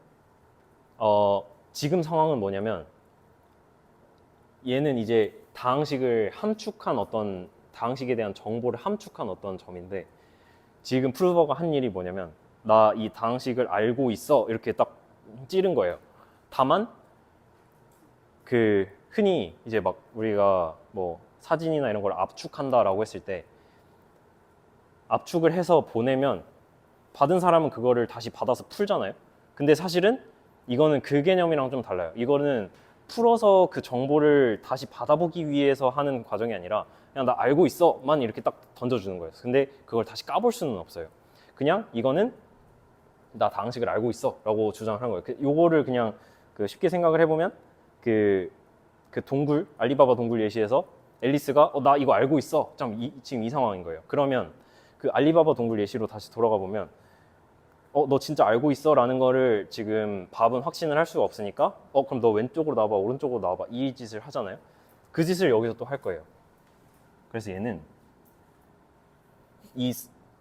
A: 지금 상황은 뭐냐면 얘는 이제 다항식을 함축한 어떤 다항식에 대한 정보를 함축한 어떤 점인데 지금 프루버가 한 일이 뭐냐면 나 이 다항식을 알고 있어 이렇게 딱 찌른 거예요. 다만 그 흔히 이제 막 우리가 뭐 사진이나 이런 걸 압축한다라고 했을 때 압축을 해서 보내면 받은 사람은 그거를 다시 받아서 풀잖아요. 근데 사실은 이거는 그 개념이랑 좀 달라요. 이거는 풀어서 그 정보를 다시 받아보기 위해서 하는 과정이 아니라 그냥 나 알고 있어만 이렇게 딱 던져주는 거예요. 근데 그걸 다시 까볼 수는 없어요. 그냥 이거는 나 다항식을 알고 있어 라고 주장을 한 거예요. 요거를 그냥 그 쉽게 생각을 해보면 그 동굴, 알리바바 동굴 예시에서 앨리스가 나 이거 알고 있어. 지금 이 상황인 거예요. 그러면 그 알리바바 동굴 예시로 다시 돌아가 보면 너 진짜 알고 있어? 라는 거를 지금 밥은 확신을 할 수가 없으니까 그럼 너 왼쪽으로 나와봐, 오른쪽으로 나와봐 이 짓을 하잖아요. 그 짓을 여기서 또 할 거예요. 그래서 얘는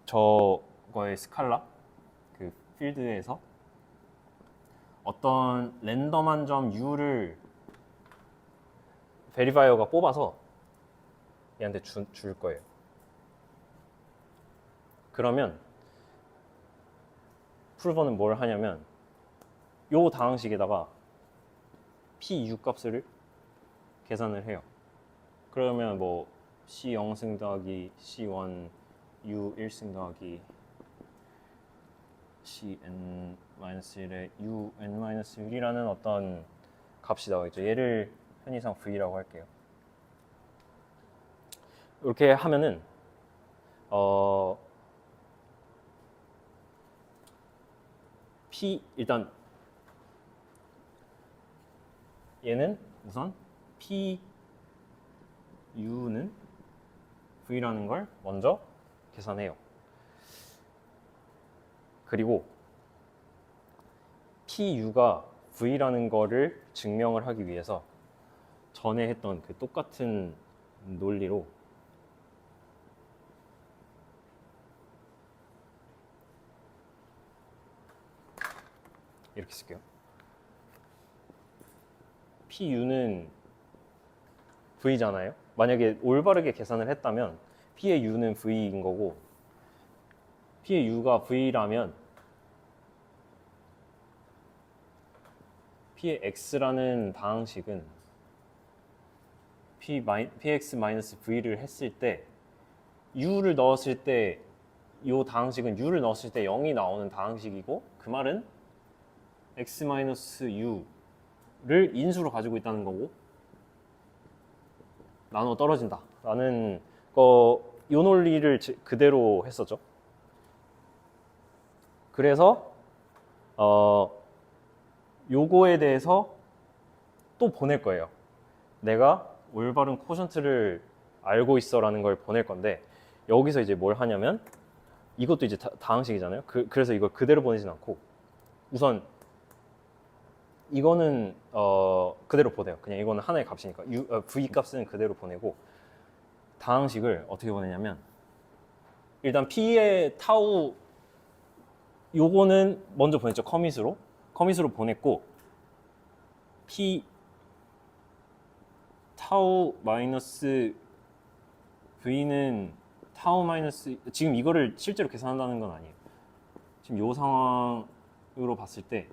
A: 저거의 스칼라 그 필드에서 어떤 랜덤한 점 U를 베리파이어가 뽑아서 얘한테 줄 거예요. 그러면 프루버는 뭘 하냐면 요 다항식에다가 P6 값을 계산을 해요. 그러면 뭐 C0승 더하기 C1 U 1승 더하기 CN-1의 U N-1이라는 어떤 값이 나오겠죠. 얘를 편의상 V라고 할게요. 이렇게 하면은 일단 얘는 우선 PU는 V라는 걸 먼저 계산해요. 그리고 PU가 V라는 거를 증명을 하기 위해서 전에 했던 그 똑같은 논리로 이렇게 쓸게요. PU는 V잖아요. 만약에 올바르게 계산을 했다면 P의 U는 V인 거고 P의 U가 V라면 P의 X라는 방식은 Px-V를 했을 때 U를 넣었을 때 이 다항식은 U를 넣었을 때 0이 나오는 다항식이고 그 말은 X-U를 인수로 가지고 있다는 거고 나눠 떨어진다 라는 이 논리를 그대로 했었죠. 그래서 요거에 대해서 또 보낼 거예요. 내가 올바른 코션트를 알고 있어 라는 걸 보낼 건데 여기서 이제 뭘 하냐면 이것도 이제 다항식이잖아요. 그래서 이걸 그대로 보내진 않고 우선 이거는 그대로 보내요. 그냥 이거는 하나의 값이니까 V 값은 그대로 보내고 다항식을 어떻게 보내냐면 일단 P의 타우 요거는 먼저 보냈죠. 커밋으로 보냈고 P 타우 마이너스 V는 타우 마이너스 지금 이거를 실제로 계산한다는 건 아니에요. 지금 요 상황으로 봤을 때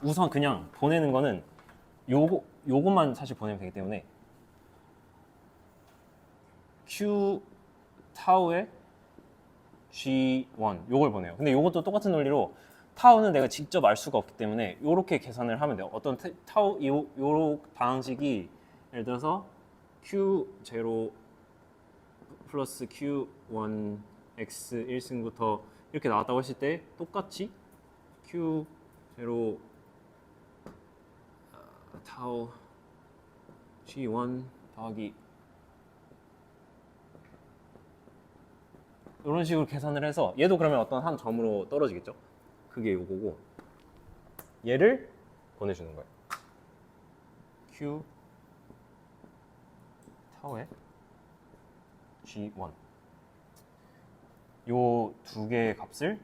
A: 우선 그냥 보내는 거는 요것만 사실 보내면 되기 때문에 Q 타우에 G1 요걸 보내요. 근데 요것도 똑같은 논리로 타우는 내가 직접 알 수가 없기 때문에 요렇게 계산을 하면 돼요. 어떤 타우 요 방식이 예를 들어서 Q0 플러스 Q1 X 1승부터 이렇게 나왔다고 했을 때 똑같이 Q0 타우 G1 더하기 이런 식으로 계산을 해서 얘도 그러면 어떤 한 점으로 떨어지겠죠? 그게 요거고 얘를 보내주는 거예요. Q 타우에 G1 요 두 개의 값을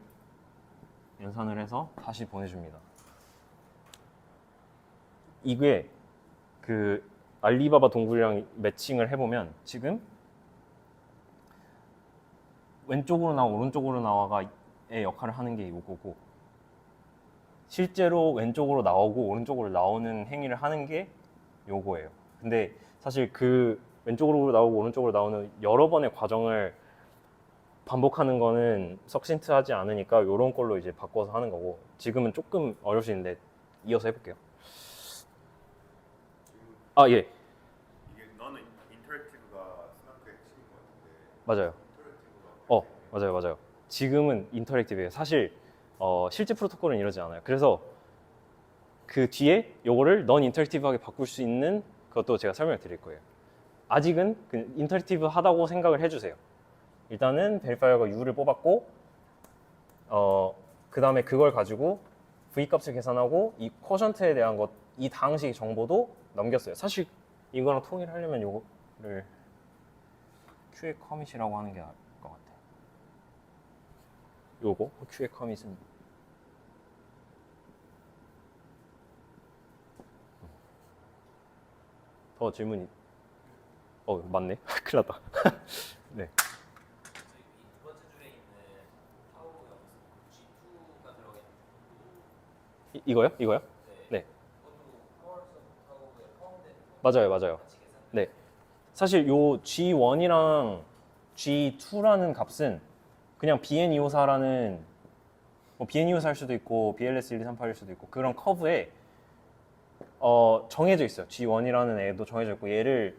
A: 연산을 해서 다시 보내줍니다. 이게 그 알리바바 동굴이랑 매칭을 해보면 지금 왼쪽으로 나와 오른쪽으로 나와가의 역할을 하는 게 요거고 실제로 왼쪽으로 나오고 오른쪽으로 나오는 행위를 하는 게 요거예요. 근데 사실 그 왼쪽으로 나오고 오른쪽으로 나오는 여러 번의 과정을 반복하는 거는 석신트하지 않으니까 요런 걸로 이제 바꿔서 하는 거고 지금은 조금 어려울 수 있는데 이어서 해볼게요. 아 예.
D: 이게 너는 인터랙티브가 스나크의 핵심인 것 같은데
A: 맞아요.
D: 인터랙티브가
A: 맞아요. 지금은 인터랙티브예요. 사실 실제 프로토콜은 이러지 않아요. 그래서 그 뒤에 요거를 넌 인터랙티브하게 바꿀 수 있는 그것도 제가 설명을 드릴 거예요. 아직은 그 인터랙티브 하다고 생각을 해주세요. 일단은 베리파이어가 U를 뽑았고 그 다음에 그걸 가지고 V 값을 계산하고 이 쿼션트에 대한 것, 이 다항식 정보도 넘겼어요. 사실 이거랑 통일하려면 요거를 Q의 커밋이라고 하는 게 나을 것 같아요. 요거 Q의 커밋은 더 질문이 맞네. 큰일 났다. 네.
E: 두 번째 줄에 있는 타우 G2가 들어가 있는
A: 이거요? 네.
E: 그것도 파워스 타우에 포함되는
A: 맞아요.
E: 같이 계산.
A: 네. 사실 요 G1이랑 G2라는 값은 그냥 BN254라는 BN254일 수도 있고 BLS12381일 수도 있고 그런 커브에 정해져 있어요. G1이라는 애도 정해져 있고 얘를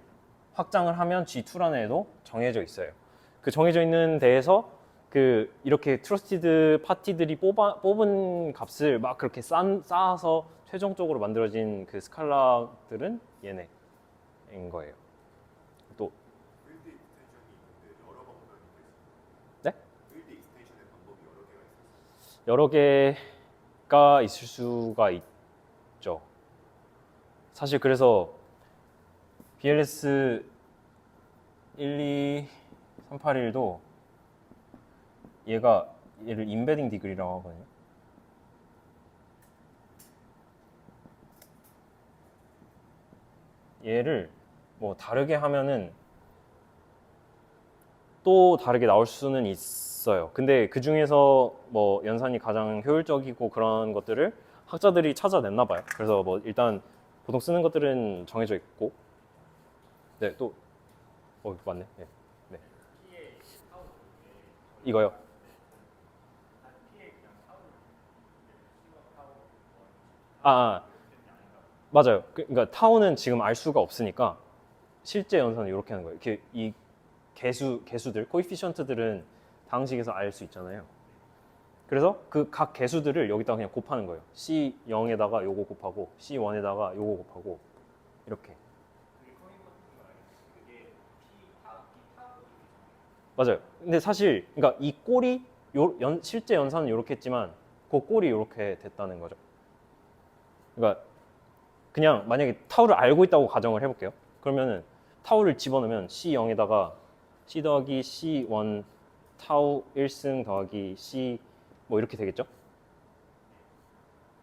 A: 확장을 하면 G2라는 애도 정해져 있어요. 그 정해져 있는 데에서 그 이렇게 트러스티드 파티들이 뽑은 값을 막 그렇게 쌓아서 최종적으로 만들어진 그 스칼라들은 얘네인 거예요. 또
D: 필드 익스텐션이 있는데 여러 방법이 있어요.
A: 네?
D: 필드 익스텐션의 방법이 여러 개가 있어요.
A: 여러 개가 있을 수가 있죠. 사실 그래서 BLS 12381도 얘를 임베딩 디그리라고 하거든요. 얘를 뭐 다르게 하면은 또 다르게 나올 수는 있어요. 근데 그 중에서 뭐 연산이 가장 효율적이고 그런 것들을 학자들이 찾아냈나 봐요. 그래서 뭐 일단 보통 쓰는 것들은 정해져 있고, 네, 또 맞네. 네. 네.
C: P의 타우
A: 이거요.
C: P의 그냥 타우를 타우
A: 맞아요. 그러니까 타우는 지금 알 수가 없으니까 실제 연산은 이렇게 하는 거예요. 이렇게 이 개수들, 코이피션트들은 방식에서 알 수 있잖아요. 그래서 그 각 개수들을 여기다가 그냥 곱하는 거예요. C0에다가 요거 곱하고 C1에다가 요거 곱하고 이렇게. 맞아요. 근데 사실 그러니까 이 꼴이 실제 연산은 이렇게 했지만 그 꼴이 이렇게 됐다는 거죠. 그러니까 그냥 만약에 타우를 알고 있다고 가정을 해볼게요. 그러면은 타우를 집어넣으면 C0에다가 C 더하기 C1 타우 1승 더하기 C 뭐 이렇게 되겠죠?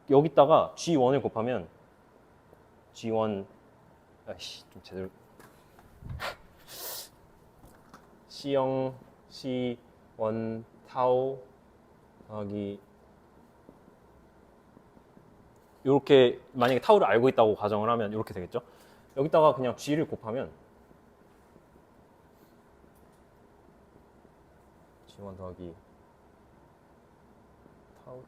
A: 여기다가 G1을 곱하면 G1 아이씨 좀 제대로 C0 C1 타우 더하기 이렇게 만약에 타우를 알고 있다고 가정을 하면 이렇게 되겠죠? 여기다가 그냥 G를 곱하면 G1 더하기 타우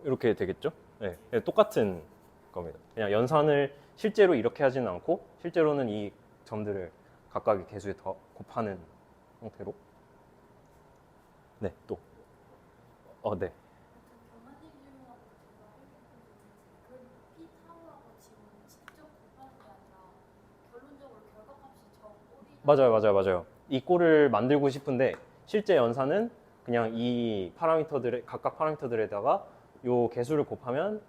A: 이렇게 되겠죠? 네, 똑같은 겁니다. 그냥 연산을 실제로 이렇게 하지는 않고 실제로는 이 점들을 각각의 개수에 더 곱하는 형태로. 네, 또. 네.
F: 변화된 질문하고 제가 할 게 있는데 그 P 타우하고 지금 직접 곱하는 게 아니라 결론적으로 결과값이 저 꼴이
A: 맞아요. 이 꼴을 만들고 싶은데 실제 연산은 그냥 이 각각 파라미터들에다가 요 개수를 곱하면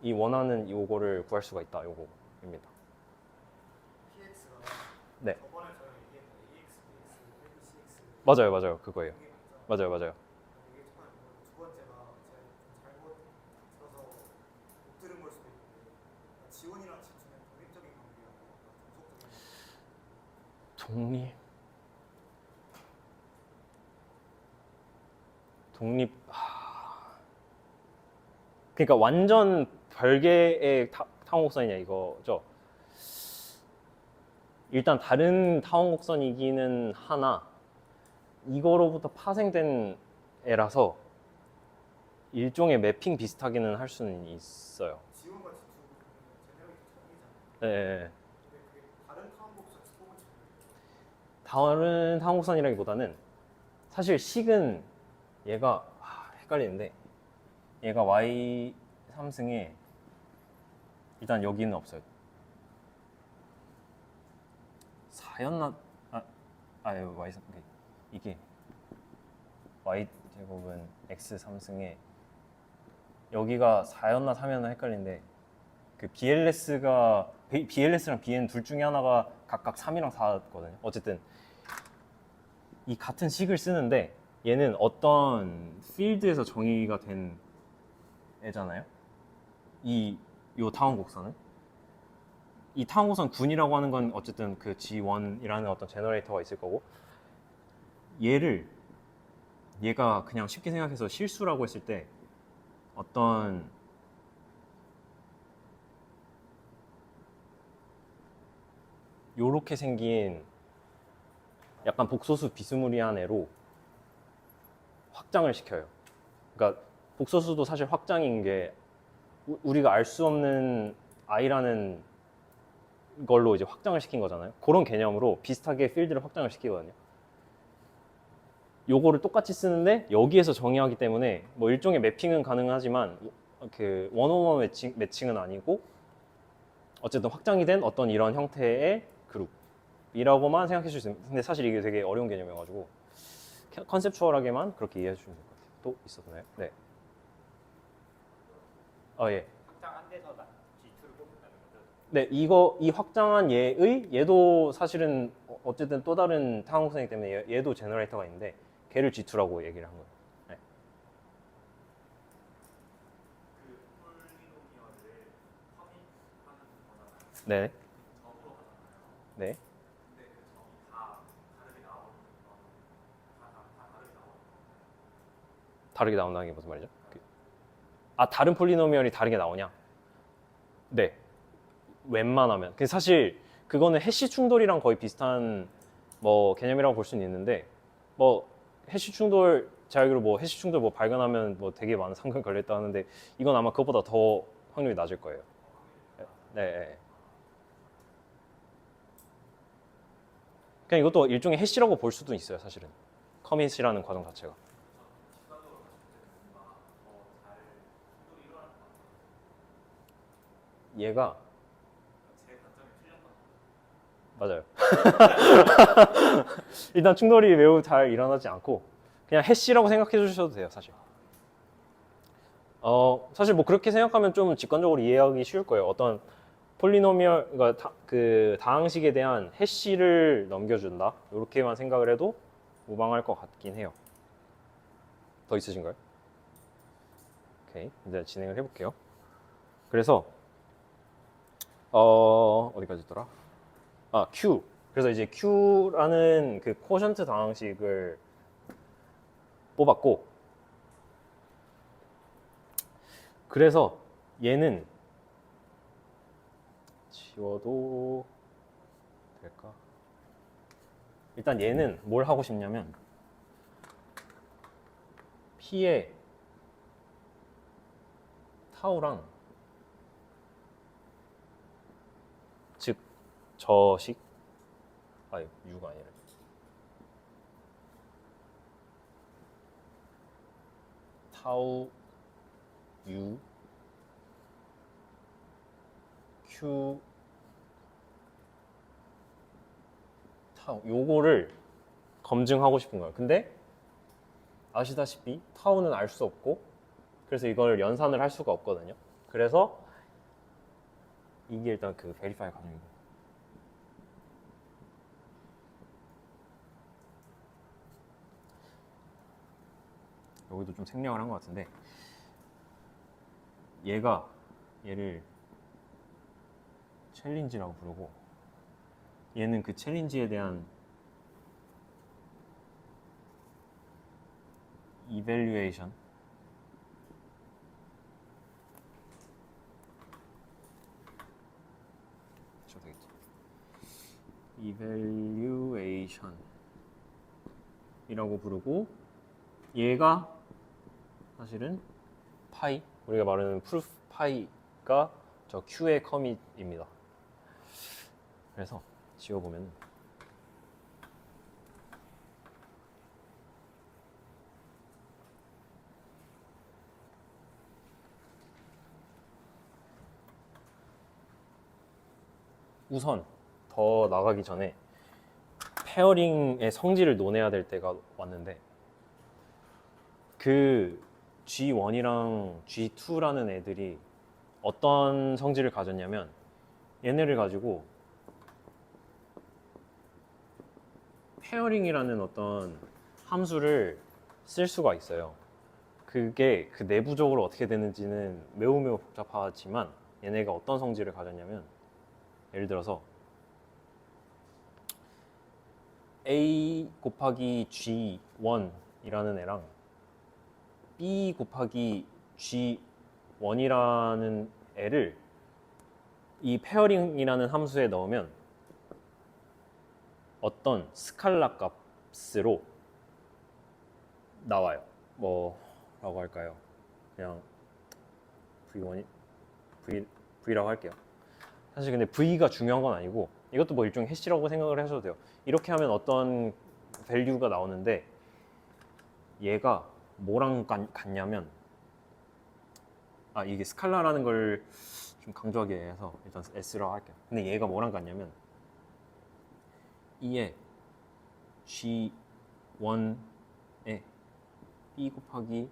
A: 이 원하는 요거를 구할 수가 있다. 요거입니다.
B: PX가
A: 네.
B: 저번에 저희가 얘기했던 AX, BX, LBCX
A: 맞아요. 그거예요.
B: 이게 맞죠?
A: 맞아요.
B: 이게 첫 번째, 두 번째가 제가 좀 잘못 들어서 못 들은 걸 수도 있는데 지원이랑 지투는 독립적인 관계라고 종속적인
A: 독립. 그러니까 완전 별개의 타원곡선이냐 이거죠. 일단 다른 타원곡선이기는 하나 이거로부터 파생된 애라서 일종의 매핑 비슷하게는 할 수는 있어요.
B: 지원과 지투 제네레이터 정의잖아요.
A: 네.
B: 근데 그게 다른 타운복선 스코어를
A: 다른 타원곡선이라기보다는 사실 식은 얘가 헷갈리는데 얘가 Y3승에 일단 여기는 없어요. 4였나? Y3 이게 Y제곱은 X3승에 여기가 4였나 3였나 헷갈리는데 그 BLS랑 BN 둘 중에 하나가 각각 3이랑 4거든요. 어쨌든 이 같은 식을 쓰는데 얘는 어떤 필드에서 정의가 된 애잖아요. 요 타원 곡선은 이 타원 곡선 군이라고 하는 건 어쨌든 그 G1이라는 어떤 제너레이터가 있을 거고 얘가 그냥 쉽게 생각해서 실수라고 했을 때 어떤 요렇게 생긴 약간 복소수 비스무리한 애로 확장을 시켜요. 그러니까 복소수도 사실 확장인 게 우리가 알 수 없는 i라는 걸로 이제 확장을 시킨 거잖아요. 그런 개념으로 비슷하게 필드를 확장을 시키거든요. 요거를 똑같이 쓰는데 여기에서 정의하기 때문에 뭐 일종의 매핑은 가능하지만 그 원오원 매칭은 아니고 어쨌든 확장이 된 어떤 이런 형태의 그룹이라고만 생각해 주실 수 있습니다. 근데 사실 이게 되게 어려운 개념이어가지고 컨셉추얼하게만 그렇게 이해해 주시면 될 것 같아요. 또 있었나요? 네. 예.
C: 확장한 데서 G2를 뽑는다는 거죠.
A: 네, 이 확장한 얘도 사실은 어쨌든 또 다른 타항공성이기 때문에 얘도 제너레이터가 있는데 걔를 G2라고 얘기를 한 거예요. 네.
C: 그 폴리노미얼을 커밋하는 거잖아요.
A: 네.
C: 점으로 하잖아요.
A: 네.
C: 근데 그 점이 다 다르게 나오는 거는 다 다르게 나오는 거예요.
A: 다르게 나온다는 게 무슨 말이죠? 다른 폴리노미얼이 다르게 나오냐? 네. 웬만하면. 사실 그거는 해시 충돌이랑 거의 비슷한 뭐 개념이라고 볼 수는 있는데 뭐 해시 충돌 제가 알기로 뭐 해시 충돌 뭐 발견하면 뭐 되게 많은 상금 걸렸다 하는데 이건 아마 그것보다 더 확률이 낮을 거예요. 네. 네. 그냥 이것도 일종의 해시라고 볼 수도 있어요, 사실은. 커밋이라는 과정 자체가. 얘가
C: 제 관점이
A: 맞아요. 일단 충돌이 매우 잘 일어나지 않고 그냥 해시라고 생각해 주셔도 돼요, 사실. 사실 뭐 그렇게 생각하면 좀 직관적으로 이해하기 쉬울 거예요. 어떤 폴리노미얼, 그러니까 그 다항식에 대한 해시를 넘겨준다. 이렇게만 생각을 해도 무방할 것 같긴 해요. 더 있으신가요? 오케이, 이제 진행을 해볼게요. 그래서 어디까지 있더라? Q. 그래서 이제 Q라는 그 코션트 다항식을 뽑았고, 그래서 얘는 지워도 될까? 일단 얘는 뭘 하고 싶냐면 P의 타우랑 즉 저식 U가 아니라 타우 U Q 타우 요거를 검증하고 싶은 거예요. 근데 아시다시피 타우는 알 수 없고 그래서 이걸 연산을 할 수가 없거든요. 그래서 이게 일단 그 베리파이 과정이고 여기도 좀 생략을 한 것 같은데 얘를 챌린지라고 부르고 얘는 그 챌린지에 대한 이밸류에이션 되겠죠. 이밸류에이션이라고 부르고 얘가 사실은 파이 우리가 말하는 프루프 파이가 저 Q의 커밋입니다. 그래서 지워보면 우선 더 나가기 전에 페어링의 성질을 논해야 될 때가 왔는데 그 G1이랑 G2라는 애들이 어떤 성질을 가졌냐면 얘네를 가지고 페어링이라는 어떤 함수를 쓸 수가 있어요. 그게 그 내부적으로 어떻게 되는지는 매우 복잡하지만 얘네가 어떤 성질을 가졌냐면 예를 들어서 A 곱하기 G1이라는 애랑 B 곱하기 G1이라는 애를 이 페어링이라는 함수에 넣으면 어떤 스칼라 값으로 나와요. 뭐라고 할까요? 그냥 V라고 할게요. 사실 근데 V가 중요한 건 아니고 이것도 뭐 일종의 해시라고 생각을 하셔도 돼요. 이렇게 하면 어떤 밸류가 나오는데 얘가 뭐랑 같냐면 이게 스칼라라는 걸 좀 강조하기 위해서 일단 S라고 할게요. 근데 얘가 뭐랑 같냐면 E에 G1에 B 곱하기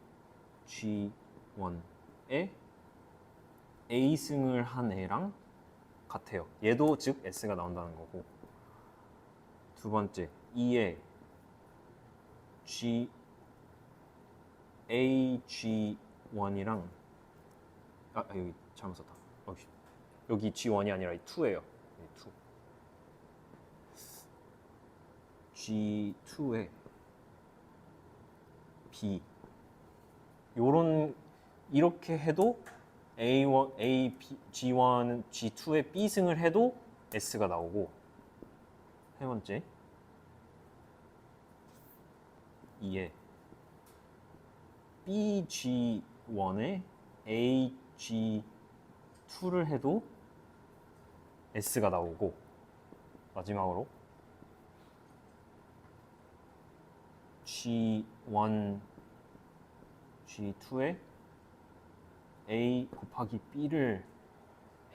A: G1에 A승을 한 애랑 같아요. 얘도 즉 S가 나온다는 거고, 두 번째 E에 AG1이랑 여기 잘못 썼다. 여기 G1이 아니라 2예요. 2. G2에 B 이렇게 해도 G1, G2에 B승을 해도 S가 나오고, 세 번째 E에 BG1에 AG2를 해도 S가 나오고, 마지막으로 G1, G2에 A 곱하기 B를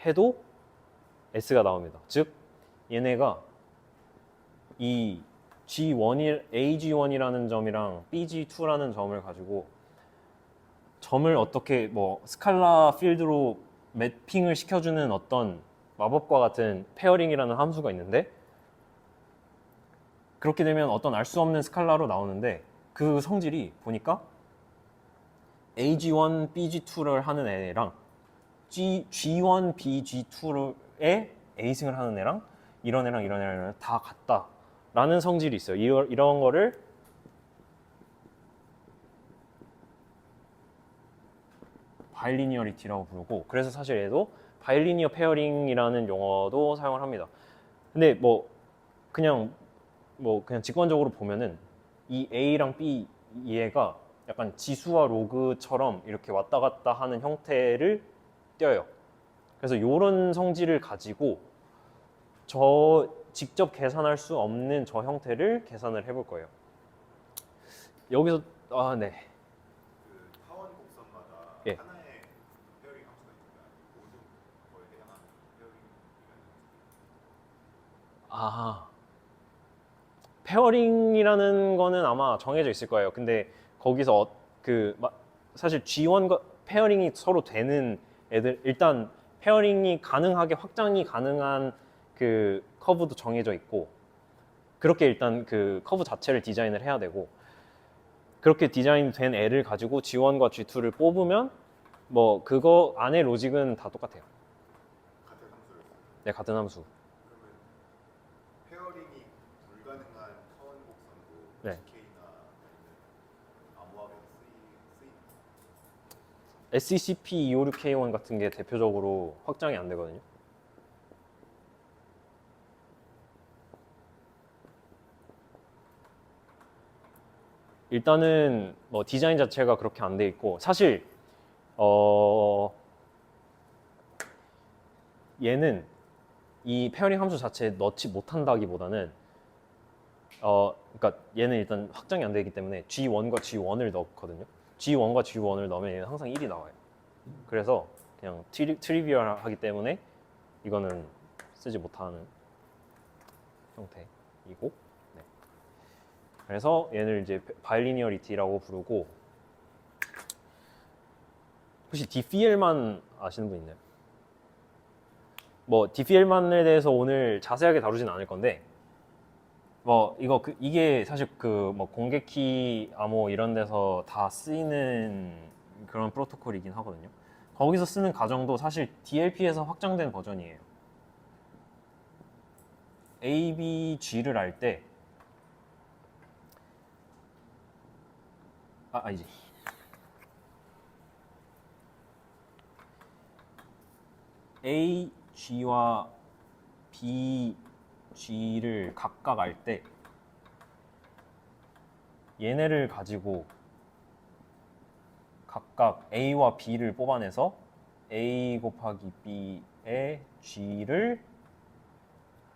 A: 해도 S가 나옵니다. 즉 얘네가 이 AG1이라는 점이랑 BG2라는 점을 가지고 점을 어떻게 스칼라 필드로 매핑을 시켜주는 어떤 마법과 같은 페어링이라는 함수가 있는데, 그렇게 되면 어떤 알 수 없는 스칼라로 나오는데, 그 성질이 보니까 AG1, BG2를 하는 애랑 G1, BG2에 A승을 하는 애랑 이런 애랑 다 같다라는 성질이 있어요. 이런 거를 바일리니어리티라고 부르고, 그래서 사실 얘도 바일리니어 페어링이라는 용어도 사용을 합니다. 근데 그냥 직관적으로 보면은 이 A랑 B 얘가 약간 지수와 로그처럼 이렇게 왔다 갔다 하는 형태를 띄어요. 그래서 이런 성질을 가지고 직접 계산할 수 없는 저 형태를 계산을 해볼 거예요. 여기서 네.
D: 그 타원 곡선마다
A: 예.
D: 하나의 페어링 함수가 있습니다. 모든 거에 해당하는 페어링이라는
A: 페어링이라는 거는 아마 정해져 있을 거예요. 근데 거기서 사실 G1과 페어링이 서로 되는 애들, 일단 페어링이 가능하게 확장이 가능한 그 커브도 정해져 있고, 그렇게 일단 그 커브 자체를 디자인을 해야 되고, 그렇게 디자인된 애를 가지고 G1과 G2를 뽑으면 그거 안에 로직은 다 똑같아요.
D: 같은 함수를 써요.
A: 네, 같은 함수.
D: 그러면 페어링이 불가능한 타원 곡선도
A: 네.
D: GK나 아니면 암호화가 쓰이는
A: SCP-256K1 같은 게 대표적으로 확장이 안 되거든요. 일단은 디자인 자체가 그렇게 안 돼 있고, 사실 얘는 이 페어링 함수 자체에 넣지 못한다기보다는 그러니까 얘는 일단 확장이 안 되기 때문에 G1과 G1을 넣거든요. G1과 G1을 넣으면 얘는 항상 1이 나와요. 그래서 그냥 트리비얼하기 때문에 이거는 쓰지 못하는 형태이고, 네. 그래서 얘를 이제 바일리니어리티라고 부르고, 혹시 DPL만 아시는 분 있나요? DPL만에 대해서 오늘 자세하게 다루진 않을 건데, 이게 사실 공개키 암호 이런 데서 다 쓰이는 그런 프로토콜이긴 하거든요. 거기서 쓰는 가정도 사실 DLP에서 확장된 버전이에요. ABG를 알 때 아니지. AG와 BG를 각각 알 때 얘네를 가지고 각각 A와 B를 뽑아내서 A 곱하기 B의 G를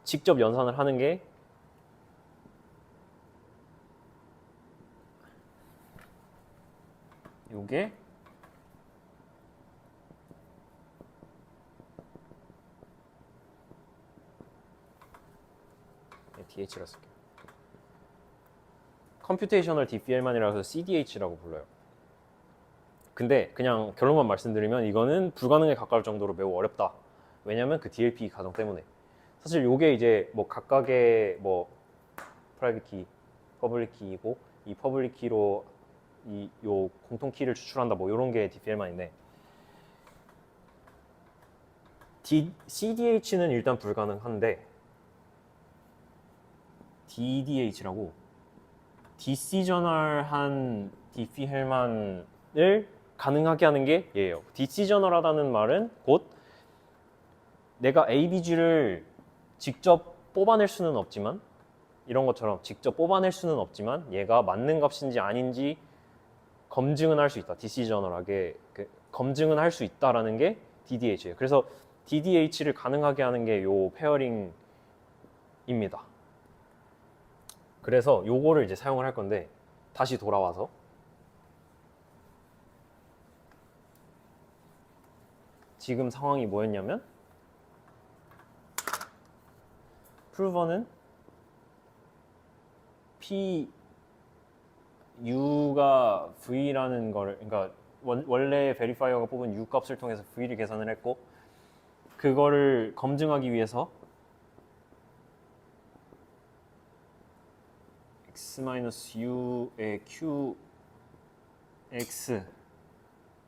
A: 직접 연산을 하는 게 요게 DH라 쓸게요. 컴퓨테이셔널 DPL만이라서 CDH라고 불러요. 근데 그냥 결론만 말씀드리면 이거는 불가능에 가까울 정도로 매우 어렵다. 왜냐면 그 DLP 가정 때문에. 사실 요게 이제 뭐 각각의 뭐 프라이빗 키, 퍼블릭 키이고 이 퍼블릭 키로 요 공통 키를 추출한다 뭐 이런 게 DPL만인데 CDH는 일단 불가능한데 DDH라고 디시저널한 DPL만을 가능하게 하는 게 얘예요. 디시저널하다는 말은 곧 내가 ABG를 직접 뽑아낼 수는 없지만 이런 것처럼 직접 뽑아낼 수는 없지만 얘가 맞는 값인지 아닌지 검증은 할 수 있다. 디시저널하게 검증은 할 수 있다라는 게 DDH예요. 그래서 DDH를 가능하게 하는 게 요 페어링입니다. 그래서 요거를 이제 사용을 할 건데 다시 돌아와서 지금 상황이 뭐였냐면 프루버는 P U가 V라는 거를 그러니까 원래 베리파이어가 뽑은 U 값을 통해서 V를 계산을 했고 그거를 검증하기 위해서 x-u의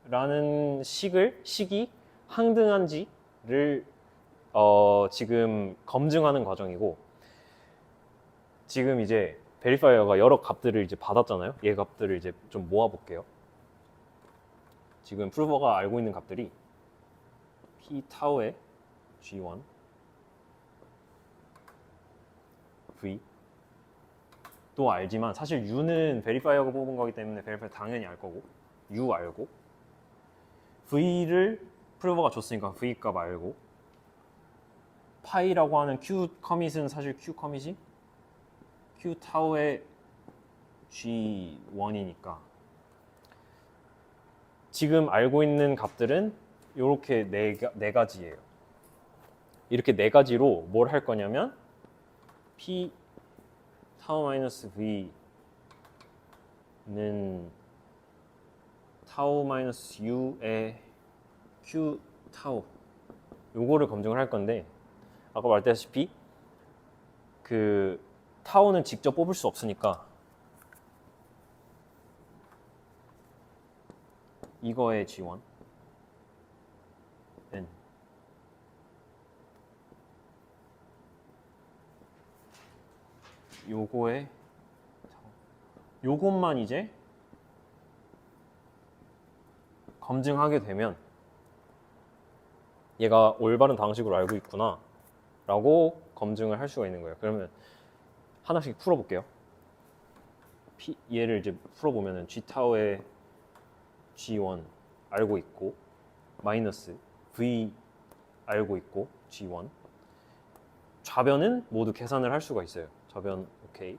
A: qx라는 식이 항등한지를 지금 검증하는 과정이고 지금 이제 베리파이어가 여러 값들을 이제 받았잖아요. 얘 값들을 이제 좀 모아볼게요. 지금 프루버가 알고 있는 값들이 p 타우의 g1 v 또 알지만 사실 u는 베리파이어가 뽑은 거기 때문에 베리파이어 당연히 알 거고 u 알고 v를 프루버가 줬으니까 v 값 알고 파이라고 하는 q 커밋은 사실 q 커밋이 q 타우의 g1이니까 지금 알고 있는 값들은 이렇게 네 가지예요. 이렇게 네 가지로 뭘 할 거냐면 p 타우 마이너스 v는 타우 마이너스 u의 q 타우 요거를 검증을 할 건데 아까 말했다시피 그 타우는 직접 뽑을 수 없으니까 이거의 G1 N 요거의 요것만 이제 검증하게 되면 얘가 올바른 방식으로 알고 있구나 라고 검증을 할 수가 있는 거예요. 그러면 하나씩 풀어볼게요. 얘를 이제 풀어보면은 G 타우의 G1 알고 있고 마이너스 V 알고 있고 G1 좌변은 모두 계산을 할 수가 있어요. 좌변 오케이.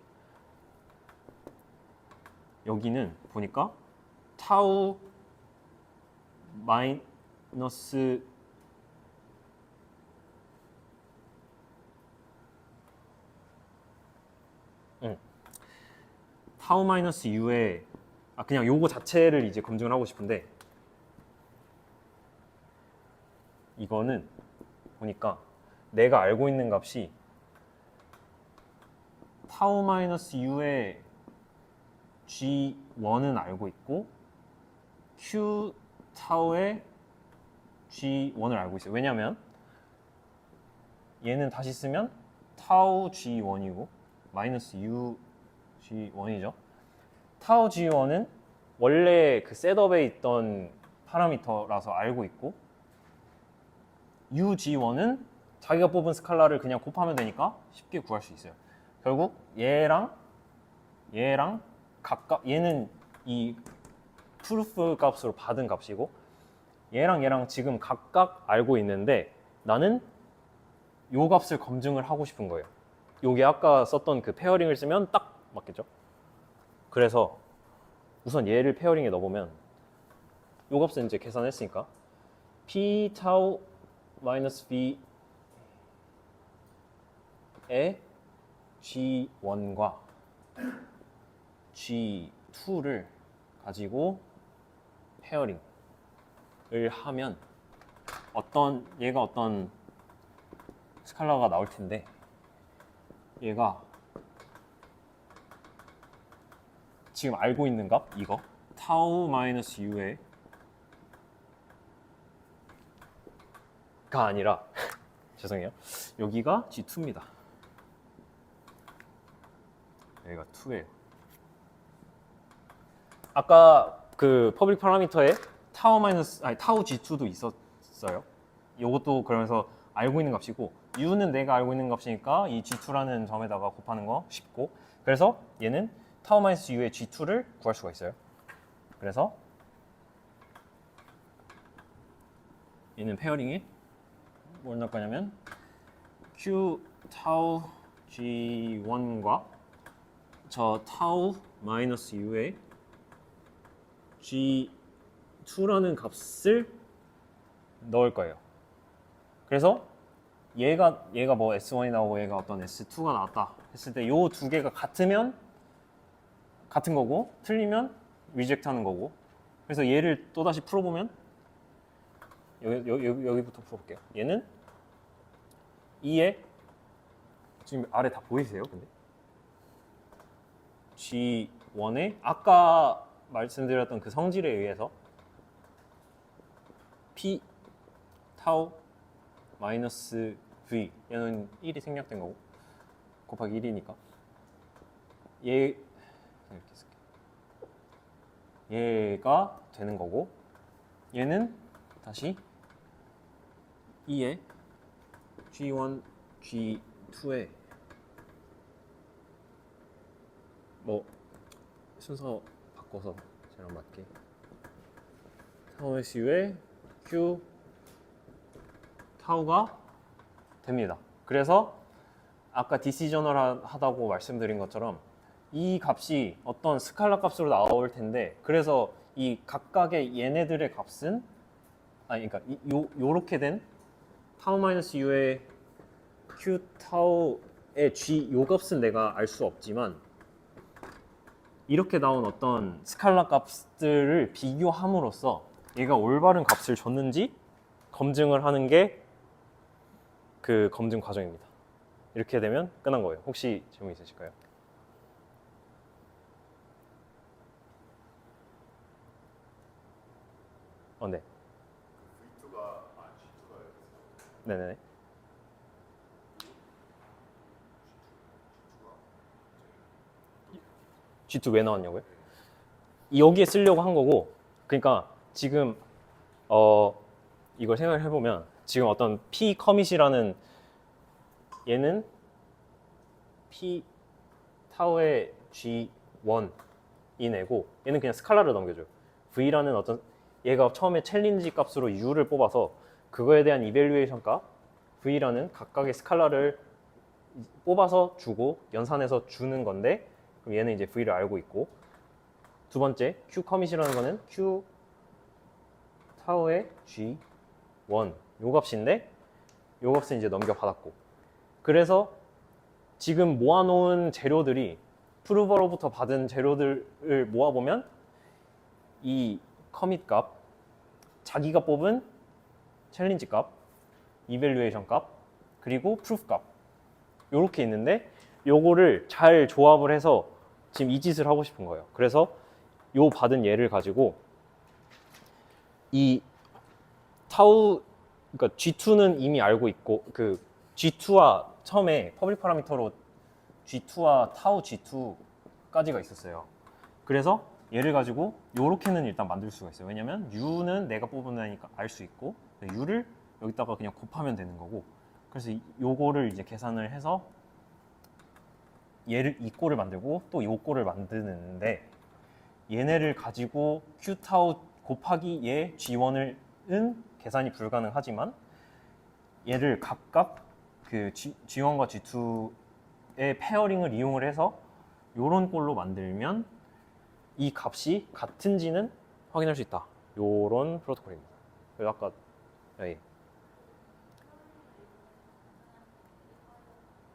A: 여기는 보니까 타우 마이너스 타우 마이너스 U의 그냥 요거 자체를 이제 검증을 하고 싶은데 이거는 보니까 내가 알고 있는 값이 타우 마이너스 U의 G1은 알고 있고 Q 타우의 G1을 알고 있어요. 왜냐면 얘는 다시 쓰면 타우 G1이고 마이너스 U G1이죠. 타우 G1은 원래 그 셋업에 있던 파라미터라서 알고 있고 U G1은 자기가 뽑은 스칼라를 그냥 곱하면 되니까 쉽게 구할 수 있어요. 결국 얘랑 각각 얘는 이 프루프 값으로 받은 값이고 얘랑 지금 각각 알고 있는데 나는 요 값을 검증을 하고 싶은 거예요. 요게 아까 썼던 그 페어링을 쓰면 딱 맞겠죠? 그래서 우선 얘를 페어링에 넣어보면 요 값은 이제 계산했으니까 p 타우 마이너스 v의 g1과 g2를 가지고 페어링을 하면 얘가 어떤 스칼라가 나올 텐데, 얘가 지금 알고 있는 값 이거 타우 마이너스 u의 가 아니라 죄송해요, 여기가 g2입니다. 여기가 2예요. 아까 그 퍼블릭 파라미터에 타우 g2도 있었어요. 이것도 그러면서 알고 있는 값이고, u는 내가 알고 있는 값이니까 이 g2라는 점에다가 곱하는 거 쉽고, 그래서 얘는 타우 마이너스 u의 g2를 구할 수가 있어요. 그래서 얘는 페어링에 뭘 넣을 거냐면 q 타우 g1과 저 타우 마이너스 u의 g2라는 값을 넣을 거예요. 그래서 얘가 뭐 S1이 나오고 얘가 어떤 S2가 나왔다 했을 때 요 두 개가 같으면 같은 거고, 틀리면 리젝트 하는 거고. 그래서 얘를 또 다시 풀어보면 여기부터 풀어볼게요. 얘는 2에 지금 아래 다 보이세요? 근데 G1에 아까 말씀드렸던 그 성질에 의해서 P 타우 마이너스 V, 얘는 1이 생략된 거고 곱하기 1이니까 얘 이렇게 쓸게. 얘가 되는 거고, 얘는 다시 2에 G1, G2에 뭐 순서 바꿔서 저랑 맞게 타우 SU에 Q 타우가 됩니다. 그래서 아까 디시저널 하다고 말씀드린 것처럼 이 값이 어떤 스칼라 값으로 나올 텐데, 그래서 이 각각의 얘네들의 값은 그러니까 요렇게 된 타우 마이너스 u의 q 타우의 g 요 값은 내가 알 수 없지만, 이렇게 나온 어떤 스칼라 값들을 비교함으로써 얘가 올바른 값을 줬는지 검증을 하는 게 그 검증 과정입니다. 이렇게 되면 끝난 거예요. 혹시 질문 있으실까요? 네.
D: V2가 G2가
A: 네네네. G2 왜 나왔냐고요? 여기에 쓰려고 한 거고, 그러니까 지금 이걸 생각을 해보면 지금 어떤 P 커밋이라는 얘는 P 타우의 G1이 내고, 얘는 그냥 스칼라를 넘겨줘요. V라는 어떤 얘가 처음에 챌린지 값으로 U를 뽑아서 그거에 대한 이밸류에이션 값 V라는 각각의 스칼라를 뽑아서 주고 연산해서 주는 건데, 그럼 얘는 이제 V를 알고 있고, 두 번째 Q 커밋이라는 거는 Q 타우의 G1 요 값인데, 요 값은 이제 넘겨받았고, 그래서 지금 모아놓은 재료들이 프루버로부터 받은 재료들을 모아보면 이 커밋 값, 자기가 뽑은 챌린지 값, 이밸류에이션 값, 그리고 프루프 값 요렇게 있는데, 요거를 잘 조합을 해서 지금 이 짓을 하고 싶은 거예요. 그래서 요 받은 얘를 가지고 이 타우, 그러니까 G2는 이미 알고 있고, 그 G2와 처음에 퍼블릭 파라미터로 G2와 타우 G2까지가 있었어요. 그래서 얘를 가지고 요렇게는 일단 만들 수가 있어요. 왜냐면 U는 내가 뽑은 애니까 알 수 있고, U를 여기다가 그냥 곱하면 되는 거고, 그래서 요거를 이제 계산을 해서 얘를 이 꼴을 만들고 또 요 꼴을 만드는데, 얘네를 가지고 Q 타우 곱하기 얘 G1은 계산이 불가능하지만, 얘를 각각 그 G1과 G2의 페어링을 이용을 해서 요런 꼴로 만들면 이 값이 같은지는 확인할 수 있다. 요런 프로토콜입니다. 그래서 아까 예.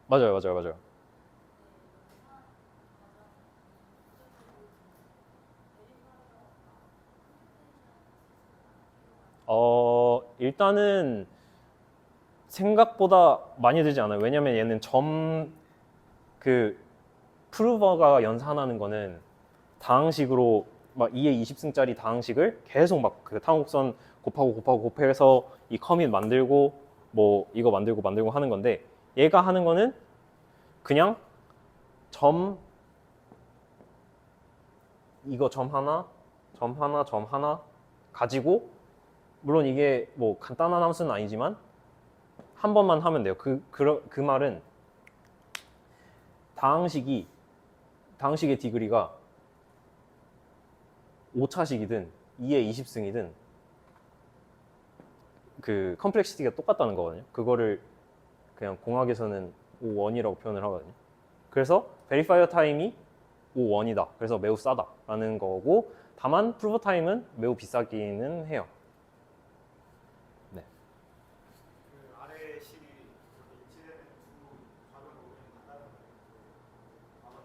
A: 맞아요. 일단은 생각보다 많이 들지 않아요. 왜냐면 얘는 그 프루버가 연산하는 거는 다항식으로 막 2의 20승짜리 다항식을 계속 막 그 타원곡선 곱해서 이 커밋 만들고 뭐 이거 만들고 하는 건데, 얘가 하는 거는 그냥 이거 점 하나 가지고, 물론 이게 뭐 간단한 함수는 아니지만 한 번만 하면 돼요. 그 말은 다항식의 디그리가 5차식이든 2의 20승이든 그 컴플렉시티가 똑같다는 거거든요. 그거를 그냥 공학에서는 O1이라고 표현을 하거든요. 그래서 베리파이어 타임이 O1이다. 그래서 매우 싸다라는 거고, 다만 프루버 타임은 매우 비싸기는 해요. 네.
B: 그 아래 식이 이렇게 일치되는 두 값을 모으면 간다는 거예요. 아마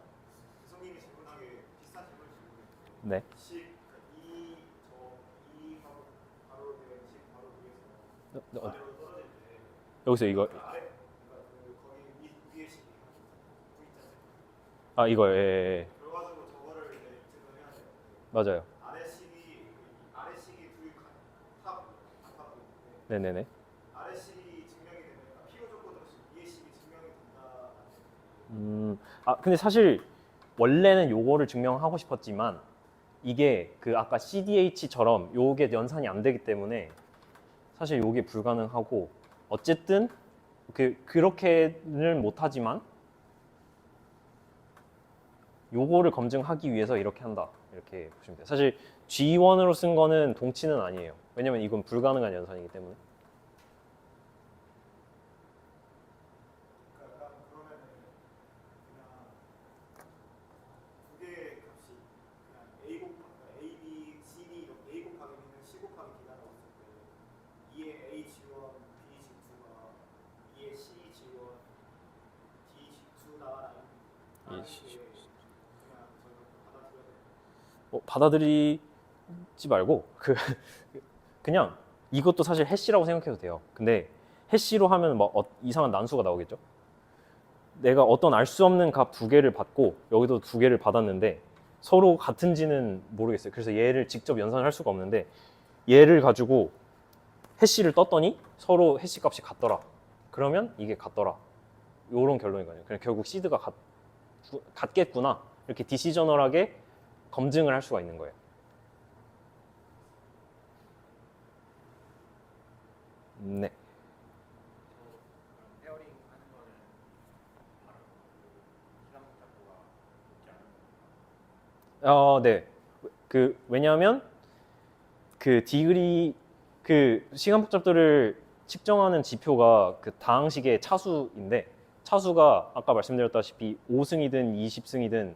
B: 교수님이 질문하기 비슷한 질문을 주고
A: 네.
B: 식, 이 가로 되어 있는 식 바로 위에서 아래로 떨어질 때
A: 여기서 이거
B: 그 아래, 그러니까 그 거기 위에 식이 V자죠.
A: 이거 예.
B: 그래가지고 저거를 이제 입증을 해야 되는데
A: 맞아요.
B: 아래식이 탑 있는데
A: 네네네.
B: 아래식이 증명이 되면 필요 조건으로 위에식이 증명이 된다.
A: 근데 사실 원래는 요거를 증명하고 싶었지만 이게 그 아까 CDH처럼 요게 연산이 안 되기 때문에 사실 요게 불가능하고, 어쨌든 그렇게는 못하지만 요거를 검증하기 위해서 이렇게 한다, 이렇게 보시면 돼요. 사실 G1으로 쓴 거는 동치는 아니에요. 왜냐면 이건 불가능한 연산이기 때문에.
B: 그러면은 그냥 두 개의 값이 그냥 A B, C, D 이렇게 A 곱하기 B는 C 곱하기 D라고 했을 때 2의 A G1, B G2가 2의 C G1, D G2다 라는 게 그냥 저희가 받아들여야 돼요.
A: 받아들이지 말고 그냥 이것도 사실 해시라고 생각해도 돼요. 근데 해시로 하면 막 이상한 난수가 나오겠죠. 내가 어떤 알 수 없는 값 두 개를 받고 여기도 두 개를 받았는데 서로 같은지는 모르겠어요. 그래서 얘를 직접 연산할 수가 없는데, 얘를 가지고 해시를 떴더니 서로 해시 값이 같더라. 그러면 이게 같더라. 요런 결론이거든요. 그냥 결국 시드가 같겠구나. 이렇게 디시저널하게 검증을 할 수가 있는 거예요. 네.
C: 페어링 하는 거는 바로 시간 복잡도가 높지 않은
A: 네. 왜냐하면 그 디그리 그 시간 복잡도를 측정하는 지표가 그 다항식의 차수인데, 차수가 아까 말씀드렸다시피 5승이든 20승이든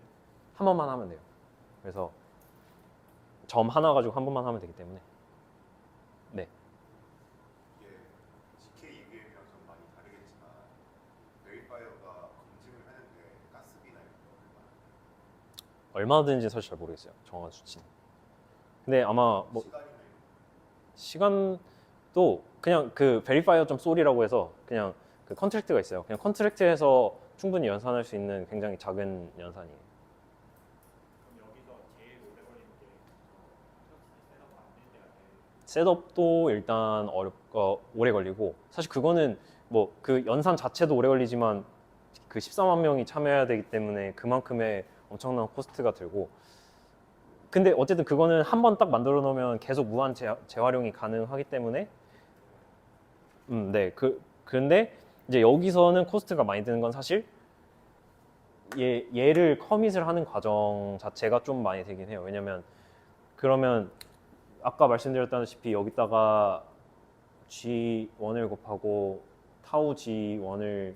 A: 한 번만 하면 돼요. 그래서 점 하나 가지고 한 번만 하면 되기 때문에. 네.
D: 이게 GK EVM이랑 좀 많이 다르겠지만 베리파이어가 검증을 하는데 가스비나 이런 거
A: 얼마든지 사실 잘 모르겠어요. 정확한 수치는. 근데 아마 뭐
D: 시간이나 이런 거
A: 시간도 그냥 그 베리파이어 점 쏠이라고 해서 그냥 그 컨트랙트가 있어요. 그냥 컨트랙트에서 충분히 연산할 수 있는 굉장히 작은 연산이에요.
C: 그럼 여기서 제일 오래 걸리는 게 셋업 만들 때가 제일
A: 셋업도 일단 오래 걸리고, 사실 그거는 뭐 그 연산 자체도 오래 걸리지만 그 14만 명이 참여해야 되기 때문에 그만큼의 엄청난 코스트가 들고, 근데 어쨌든 그거는 한 번 딱 만들어 놓으면 계속 무한 재활용이 가능하기 때문에 네. 그런데 이제 여기서는 코스트가 많이 드는 건 사실 얘를 커밋을 하는 과정 자체가 좀 많이 되긴 해요. 왜냐면 그러면 아까 말씀드렸다시피 여기다가 G1을 곱하고 타우 G1을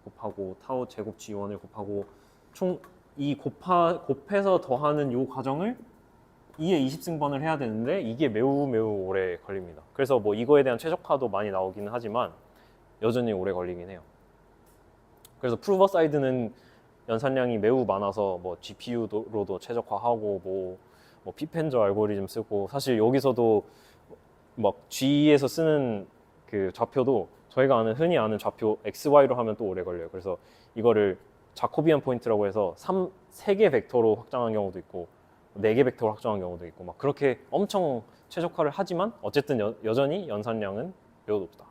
A: 곱하고 타우 제곱 G1을 곱하고 총 이 곱해서 더하는 요 과정을 2에 20승번을 해야 되는데 이게 매우 매우 오래 걸립니다. 그래서 뭐 이거에 대한 최적화도 많이 나오기는 하지만 여전히 오래 걸리긴 해요. 그래서 프루버 사이드는 연산량이 매우 많아서 뭐 GPU로도 최적화하고 뭐 피펜저 알고리즘 쓰고 사실 여기서도 막 G에서 쓰는 그 좌표도 저희가 흔히 아는 좌표 XY로 하면 또 오래 걸려요. 그래서 이거를 자코비안 포인트라고 해서 3개 벡터로 확장한 경우도 있고 4개 벡터로 확장한 경우도 있고 막 그렇게 엄청 최적화를 하지만 어쨌든 여전히 연산량은 매우 높다.